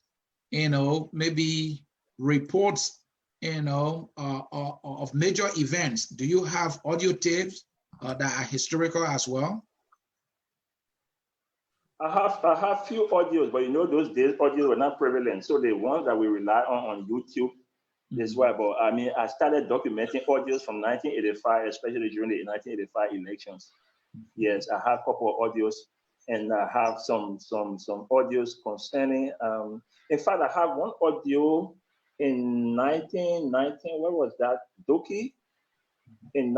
you know, maybe reports, you know, of major events? Do you have audio tapes that are historical as well? I have few audios, but you know, those days audios were not prevalent. So the ones that we rely on YouTube is why. But I mean, I started documenting audios from 1985, especially during the 1985 elections. Yes, I have a couple of audios, and I have some audios concerning. In fact, I have one audio in 1919. What was that? Doki in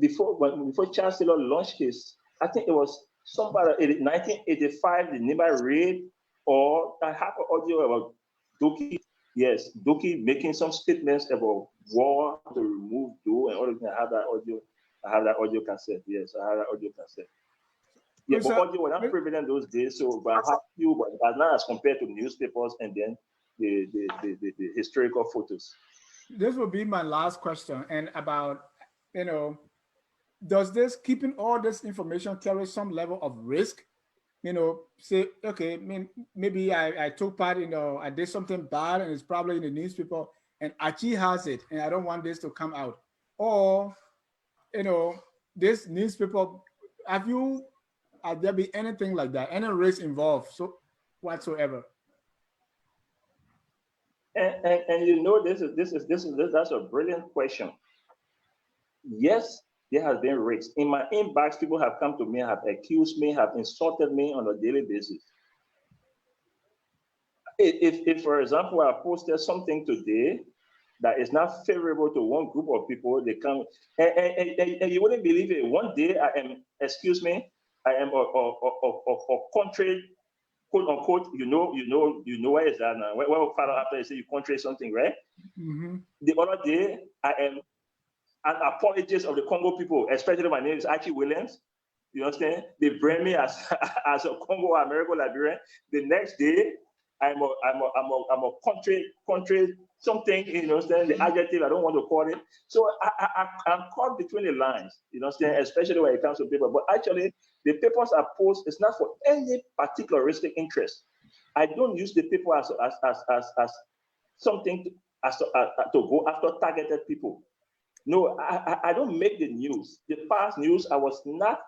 before Charles Taylor launched his. I think it was somebody in 1985, the Niba raid, or I have an audio about Doki. Yes, Doki making some statements about war to remove Do and all of that. I have that audio. I have that audio cassette. Yes, I have that audio cassette. Yeah, but audio were not prevalent those days, so but I have few, but not as compared to newspapers and then the historical photos. This will be my last question, and about, you know, does this keeping all this information carry some level of risk? You know, say, okay, I mean, maybe I took part, you know, I did something bad and it's probably in the newspaper and Archie has it and I don't want this to come out. Or, you know, this newspaper, have there be anything like that, any risk involved so whatsoever? And you know, that's a brilliant question. Yes, there has been risks. In my inbox, people have come to me, have accused me, have insulted me on a daily basis. If for example, I posted something today that is not favorable to one group of people, they come, and you wouldn't believe it. One day I am a country, quote unquote, you know where is that now? Well, Father, after you say you contrary something, right? Mm-hmm. The other day, I am an apologist of the Congo people, especially my name is Archie Williams. You understand? They bring me as a Congo American Liberian. The next day, I'm a country something. You understand? The adjective I don't want to call it. So I'm caught between the lines. You understand? Especially when it comes to paper. But actually, the papers I post is not for any particularistic interest. I don't use the paper as something to go after targeted people. No, I don't make the news. The past news, I was not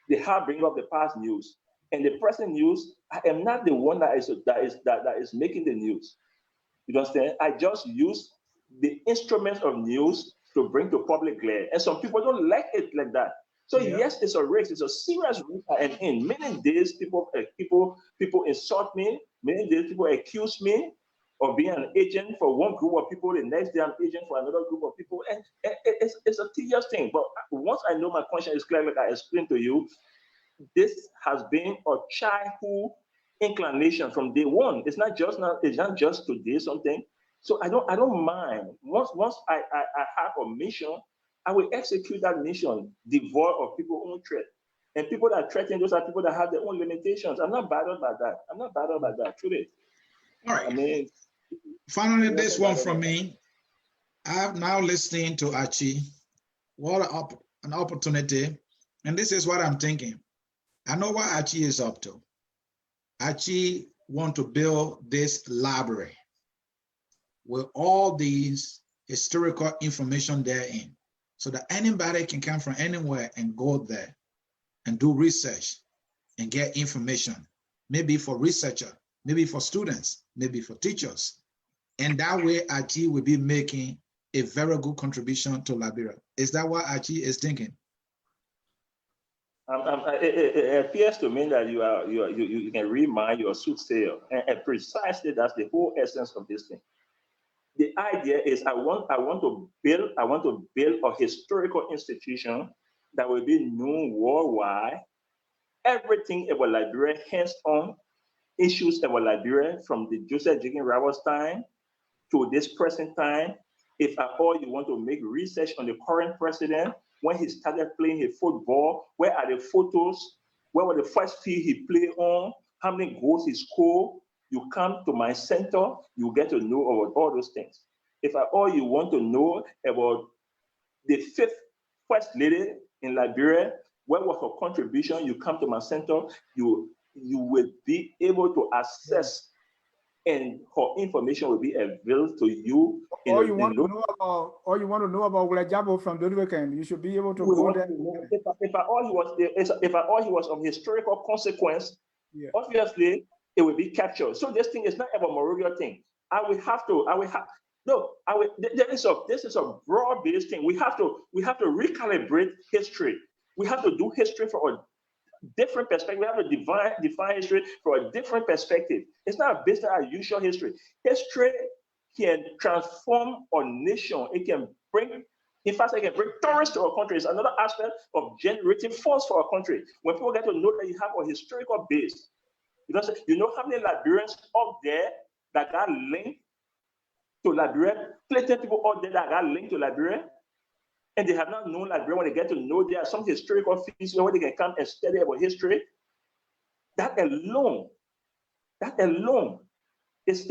the harbinger of the past news. And the present news, I am not the one that is making the news. You understand? I just use the instruments of news to bring to public glare. And some people don't like it like that. So yes, it's a race. It's a serious race. And in many days, people insult me. Many days, people accuse me of being an agent for one group of people. The next day, I'm agent for another group of people. And it's a tedious thing. But once I know my conscience is clear, like I explained to you, this has been a childhood inclination from day one. It's not just now. It's not just today something. So I don't mind. Once I have a mission, I will execute that mission devoid of people's own threat. And people that threaten, those are people that have their own limitations. I'm not bothered by that. I'm not bothered by that. Truly. All right. I mean, finally, this one from me. I'm now listening to Archie. What an opportunity. And this is what I'm thinking. I know what Archie is up to. Archie want to build this library with all these historical information therein, so that anybody can come from anywhere and go there and do research and get information, maybe for researcher, maybe for students, maybe for teachers. And that way Archie will be making a very good contribution to Liberia. Is that what Archie is thinking? It appears to me that you can read mind, you're a soothsayer, and precisely that's the whole essence of this thing. The idea is I want to build a historical institution that will be known worldwide. Everything about Liberia, hands-on issues about Liberia, from the Joseph Jiggin Rawas time to this present time. If at all you want to make research on the current president, when he started playing his football, where are the photos? Where were the first field he played on? How many goals he scored? You come to my center, you get to know about all those things. If at all you want to know about the fifth first lady in Liberia, what was her contribution, you come to my center, you will be able to access, and her information will be available to you. All you want to know about Wulajabo from the weekend, you should be able to go there. If all he was of historical consequence, obviously it will be captured. So this thing is not about Morovia thing. This is a broad-based thing. We have to recalibrate history. We have to do history for a different perspective. We have to define history for a different perspective. It's not based on our usual history. History can transform a nation. It can bring, in fact, it can bring tourists to our country. It's another aspect of generating force for our country. When people get to know that you have a historical base, because you know how many Liberians up there that got linked to Liberia, plenty of people out there that got linked to Liberia, and they have not known Liberia. When they get to know there are some historical features where they can come and study about history. That alone is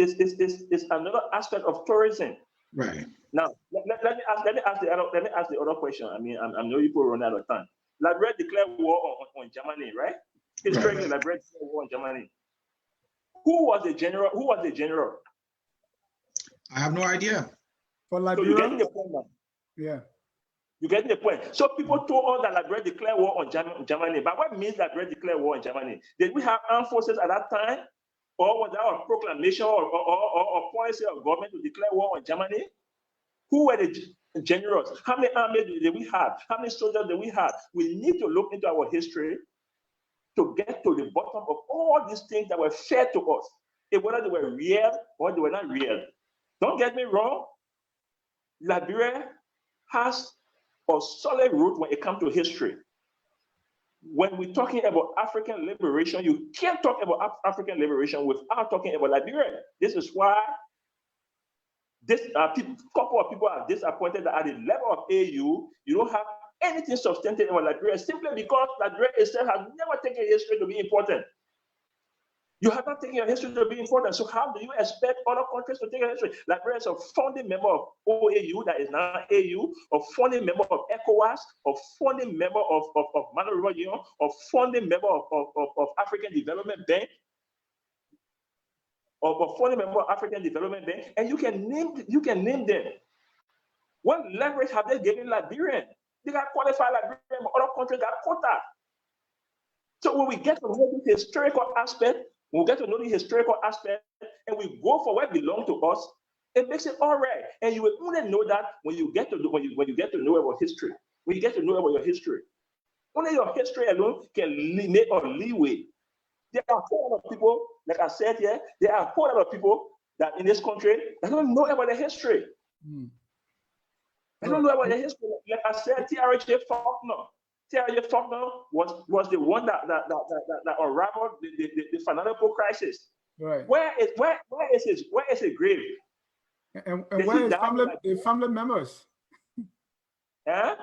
another aspect of tourism. Right. Now, let me ask the other question. I mean, I know you run out of time. Liberia declared war on Germany, right? Historically, Liberia declared war on Germany. Who was the general? I have no idea. For Liberia? So you get the point now. Yeah. You get the point. So people told us that Liberia declared war on Germany. But what means Liberia declared war on Germany? Did we have armed forces at that time? Or was that a proclamation or policy of government to declare war on Germany? Who were the generals? How many armies did we have? How many soldiers did we have? We need to look into our history to get to the bottom of all these things that were fed to us, whether they were real or they were not real. Don't get me wrong. Liberia has a solid root when it comes to history. When we're talking about African liberation, you can't talk about African liberation without talking about Liberia. This is why couple of people are disappointed that at the level of AU, you don't have anything substantive about Liberia, simply because Liberia itself has never taken history to be important. You have not taken your history to be important. So how do you expect other countries to take your history? Liberia is a founding member of OAU, that is now AU, a founding member of ECOWAS, a founding member of Manuel Union, a founding member of African Development Bank, and you can name them. What leverage have they given Liberian? They got qualified Liberian, but other countries got quota. So when we get to know the historical aspect, and we go for what belongs to us, It makes it all right. And you will only know that when you get to know about history. When you get to know about your history. Only your history alone can make a leeway. There are a whole lot of people, like I said here, there are a whole lot of people that in this country that don't know about the history. They don't know about the history. Like I said, T.R.J. Faulkner. T.R.J. Faulkner was the one that unraveled the financial crisis. Right. Where is his grave? And where his family members? Huh?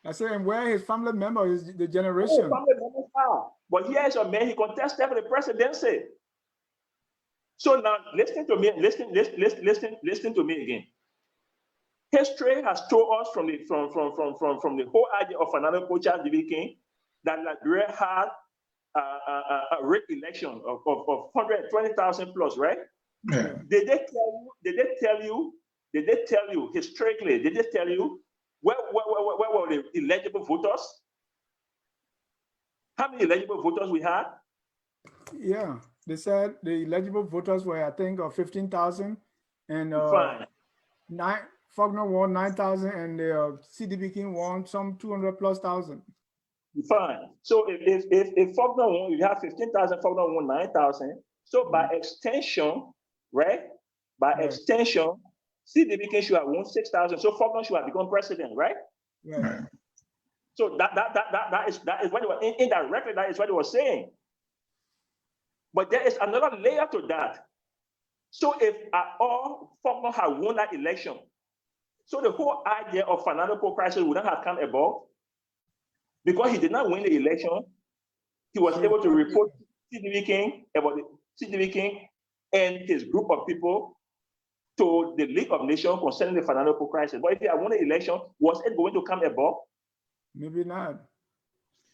I said, and where his family members, the generation? Oh, family members are. But here is a man, he contested for the presidency. So now listen to me to me again. History has told us from the whole idea of Fernando Pocha King that Liberia had a rigged election of 120,000 plus, right? Yeah. Did they tell you historically, did they tell you where were the eligible voters? How many eligible voters we had? Yeah, they said the eligible voters were, I think, 15,000, and Faulkner won 9,000, and CDB King won some 200,000+. Fine. So if Faulkner won, you have 15,000. Faulkner won 9,000. So by extension, right? By extension, CDB King should have won 6,000. So Faulkner should have become president, right? Right. So that is what they were indirectly. That is what they were saying. But there is another layer to that. So if at all Faulkner had won that election, so the whole idea of financial crisis would not have come about because he did not win the election. He was able to report CDB King about the CDB King and his group of people to the League of Nations concerning the financial crisis. But if he had won the election, was it going to come about? Maybe not.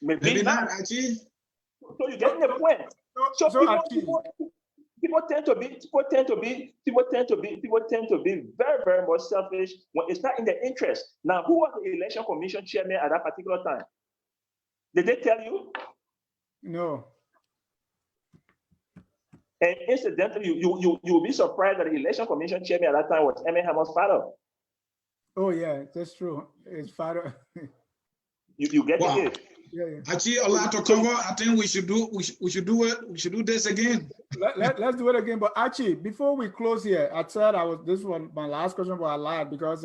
Maybe not, Archie. So you get the point. So people tend to be very, very much selfish when it's not in their interest. Now, who was the election commission chairman at that particular time? Did they tell you? No. And incidentally, you will be surprised that the election commission chairman at that time was M.A. Hammer's father. Oh yeah, that's true. His father. You get Wow. it. Yeah. Archie, a lot to cover. I think we should do it. We should do this again. Let's do it again. But Archie, before we close here, I said this was my last question, but I lied because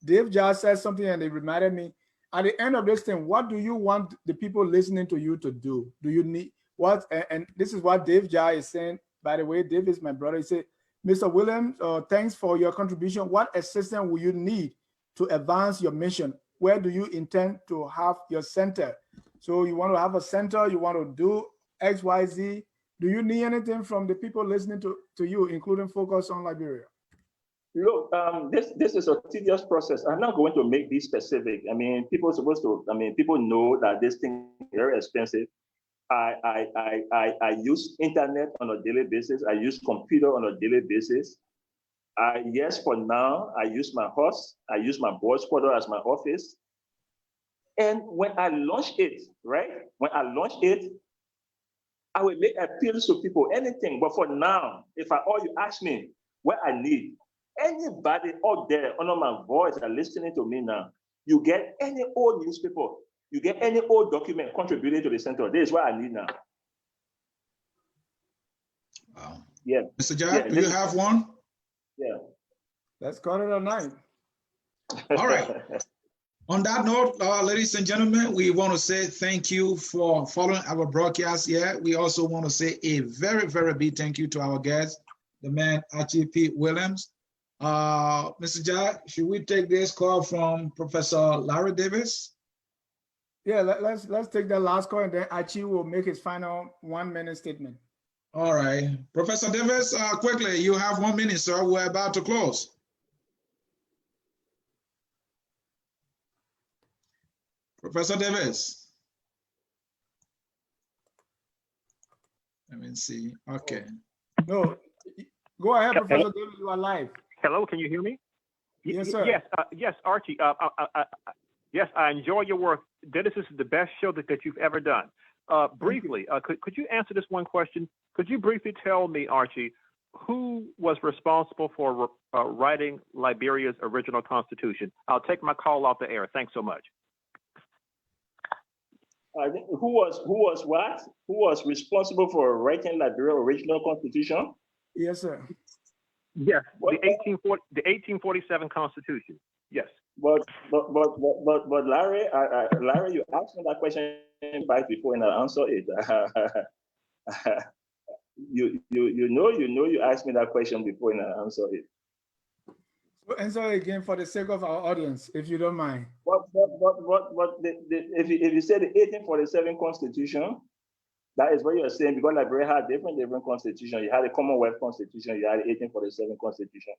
Dave just said something and it reminded me. At the end of this thing, what do you want the people listening to you to do? Do you need what? And this is what Dave Jai is saying. By the way, Dave is my brother. He said, Mr. Williams, thanks for your contribution. What assistance will you need to advance your mission? Where do you intend to have your center? So you want to have a center, you want to do X, Y, Z. Do you need anything from the people listening to you, including Focus on Liberia? Look, this is a tedious process. I'm not going to make this specific. I mean, people know that this thing is very expensive. I use internet on a daily basis. I use computer on a daily basis. Yes, for now, I use my house. I use my board's quarter as my office. And when I launch it, right? When I launch it, I will make appeals to people, anything. But for now, if all you ask me what I need, anybody out there under my voice that are listening to me now, you get any old newspaper, you get any old document contributed to the center. This is what I need now. Wow. Yeah. Mr. Jack, do you have one? Yeah. Let's call it a night. All right. On that note, ladies and gentlemen, we want to say thank you for following our broadcast here. We also want to say a very, very big thank you to our guest, the man Archie P. Williams. Mr. Jack, should we take this call from Professor Larry Davis? Yeah, let's take that last call, and then Archie will make his final 1-minute statement. All right. Professor Davis, quickly, you have 1 minute, sir. We're about to close. Professor Davis. Let me see. Okay. No, go ahead, Professor Davis. You are live. Hello, can you hear me? Yes, sir. Yes, Archie. Yes, I enjoy your work. This is the best show that you've ever done. Briefly, could you answer this one question? Could you briefly tell me, Archie, who was responsible for writing Liberia's original constitution? I'll take my call off the air. Thanks so much. I think who was what? Who was responsible for writing Liberia's original constitution? Yes, sir. Yes, the 1847 Constitution. Yes. But Larry, Larry, you asked me that question back before, and I answered it. you asked me that question before, and I answered it. So answer again for the sake of our audience, if you don't mind. If you say the 1847 Constitution, that is what you're saying, because Liberia had different constitutions. You had the Commonwealth Constitution, you had the 1847 Constitution,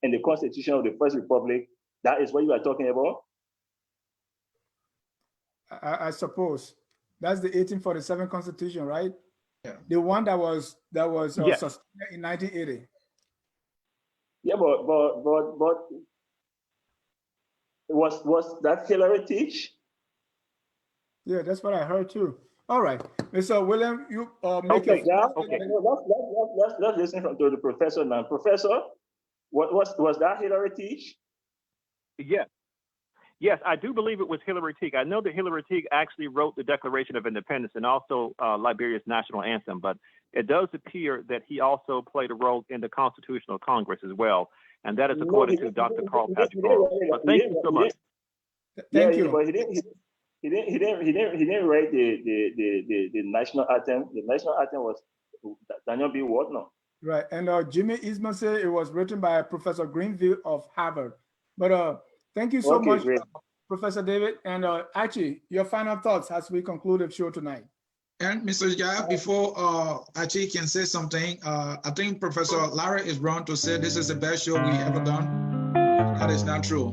and the Constitution of the First Republic. That is what you are talking about? I suppose that's the 1847 Constitution, right? Yeah. The one that was Yes. suspended in 1980. Yeah, but was that Hillary teach? Yeah, that's what I heard too. All right, Mr. William, you make Okay, your okay. Let's listen to the professor now. Professor, was that Hillary teach? Yes. Yes, I do believe it was Hillary Teague. I know that Hillary Teague actually wrote the Declaration of Independence and also Liberia's national anthem, but it does appear that he also played a role in the Constitutional Congress as well, and that is according to Dr. Carl Patrick. But thank you so much. Thank you. But he didn't write the national anthem. The national anthem was Daniel B. Whatnot. Right, and Jimmy Eastman said it was written by Professor Greenville of Harvard. But thank you so much, Professor David. And Archie, your final thoughts as we conclude the show tonight. And Mr. Jaya, before Archie can say something, I think Professor Lara is wrong to say this is the best show we ever done. That is not true.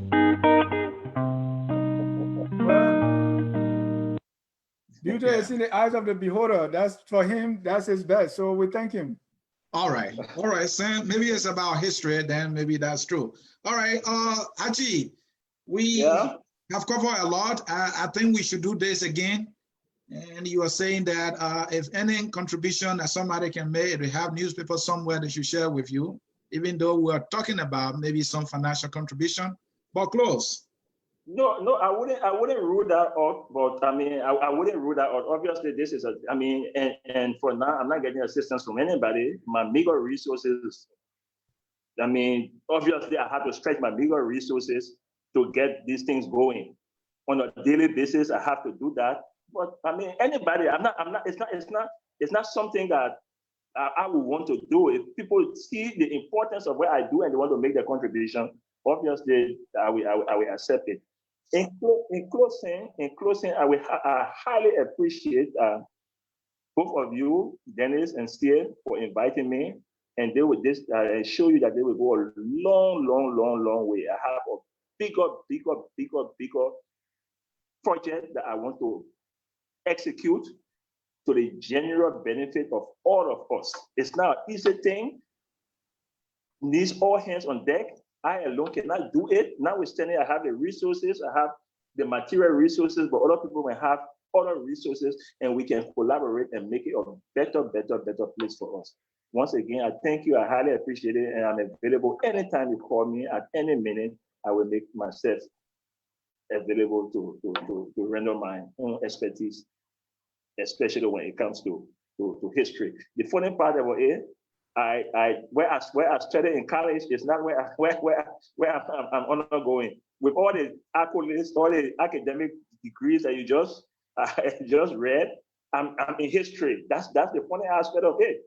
Well, beauty is in the eyes of the beholder. That's for him, that's his best. So we thank him. All right, Sam. Maybe it's about history, then maybe that's true. All right, Archie, we have covered a lot. I think we should do this again. And you are saying that if any contribution that somebody can make, they have newspapers somewhere they should share with you, even though we are talking about maybe some financial contribution, but close. No, I wouldn't rule that out, but I mean, I wouldn't rule that out. Obviously, this is and for now, I'm not getting assistance from anybody. My meager resources, I mean, obviously, I have to stretch my meager resources to get these things going. On a daily basis, I have to do that. But I mean, anybody, it's not something that I would want to do. If people see the importance of what I do and they want to make their contribution, obviously, I will accept it. In closing, I highly appreciate both of you, Dennis and Steer, for inviting me. And they will just show you that they will go a long way. I have a bigger project that I want to execute to the general benefit of all of us. It's not an easy thing. Needs all hands on deck. I alone cannot do it. Notwithstanding, I have the resources, I have the material resources, but other people may have other resources, and we can collaborate and make it a better place for us. Once again, I thank you. I highly appreciate it, and I'm available anytime you call me at any minute. I will make myself available to render my own expertise, especially when it comes to history. The funny part about it, where I studied in college is not where I'm undergoing. With all the accolades, all the academic degrees that you just read, I'm in history. That's the funny aspect of it.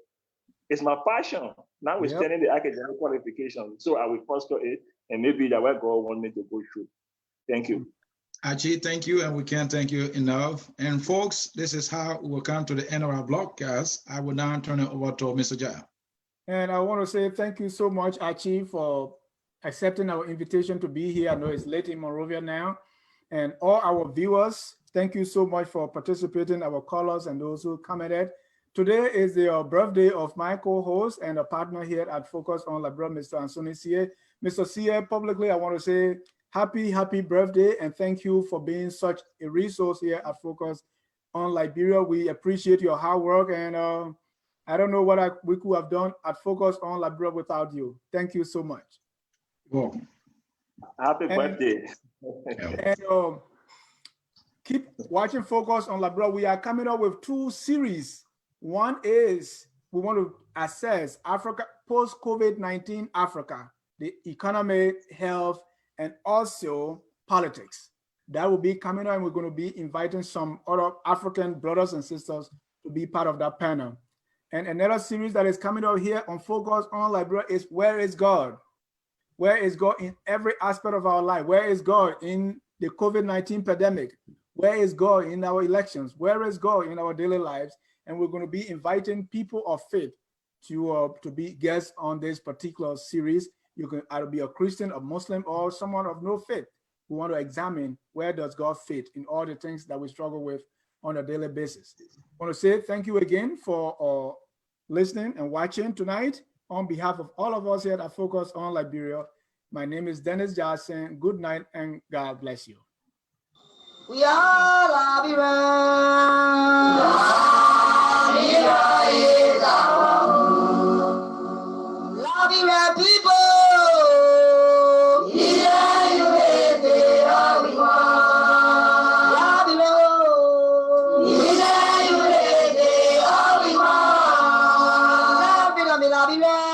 It's my passion, notwithstanding the academic qualification. So I will foster it, and maybe that's what God wants me to go through. Thank you. Archie, thank you, and we can't thank you enough. And folks, this is how we will come to the end of our broadcast. I will now turn it over to Mr. Jaya. And I want to say thank you so much, Archie, for accepting our invitation to be here. I know it's late in Monrovia now. And all our viewers, thank you so much for participating, our callers and those who commented. Today is the birthday of my co-host and a partner here at Focus on Liberia, Mr. Anthony Sie. Mr. Sie, publicly, I want to say happy birthday, and thank you for being such a resource here at Focus on Liberia. We appreciate your hard work, and I don't know what we could have done at Focus on Liberia without you. Thank you so much. Welcome. Happy birthday. And keep watching Focus on Liberia. We are coming up with 2 series. One is we want to assess Africa, post-COVID-19 Africa, the economy, health, and also politics. That will be coming up, and we're going to be inviting some other African brothers and sisters to be part of that panel. And another series that is coming up here on Focus on Liberia is Where is God? Where is God in every aspect of our life? Where is God in the COVID-19 pandemic? Where is God in our elections? Where is God in our daily lives? And we're going to be inviting people of faith to be guests on this particular series. You can either be a Christian, a Muslim, or someone of no faith. We want to examine where does God fit in all the things that we struggle with on a daily basis. I want to say thank you again for listening and watching tonight. On behalf of all of us here at Focus on Liberia, my name is Dennis Johnson. Good night and God bless you. We are Liberia. Liberia is our home. Liberia people. Liberia.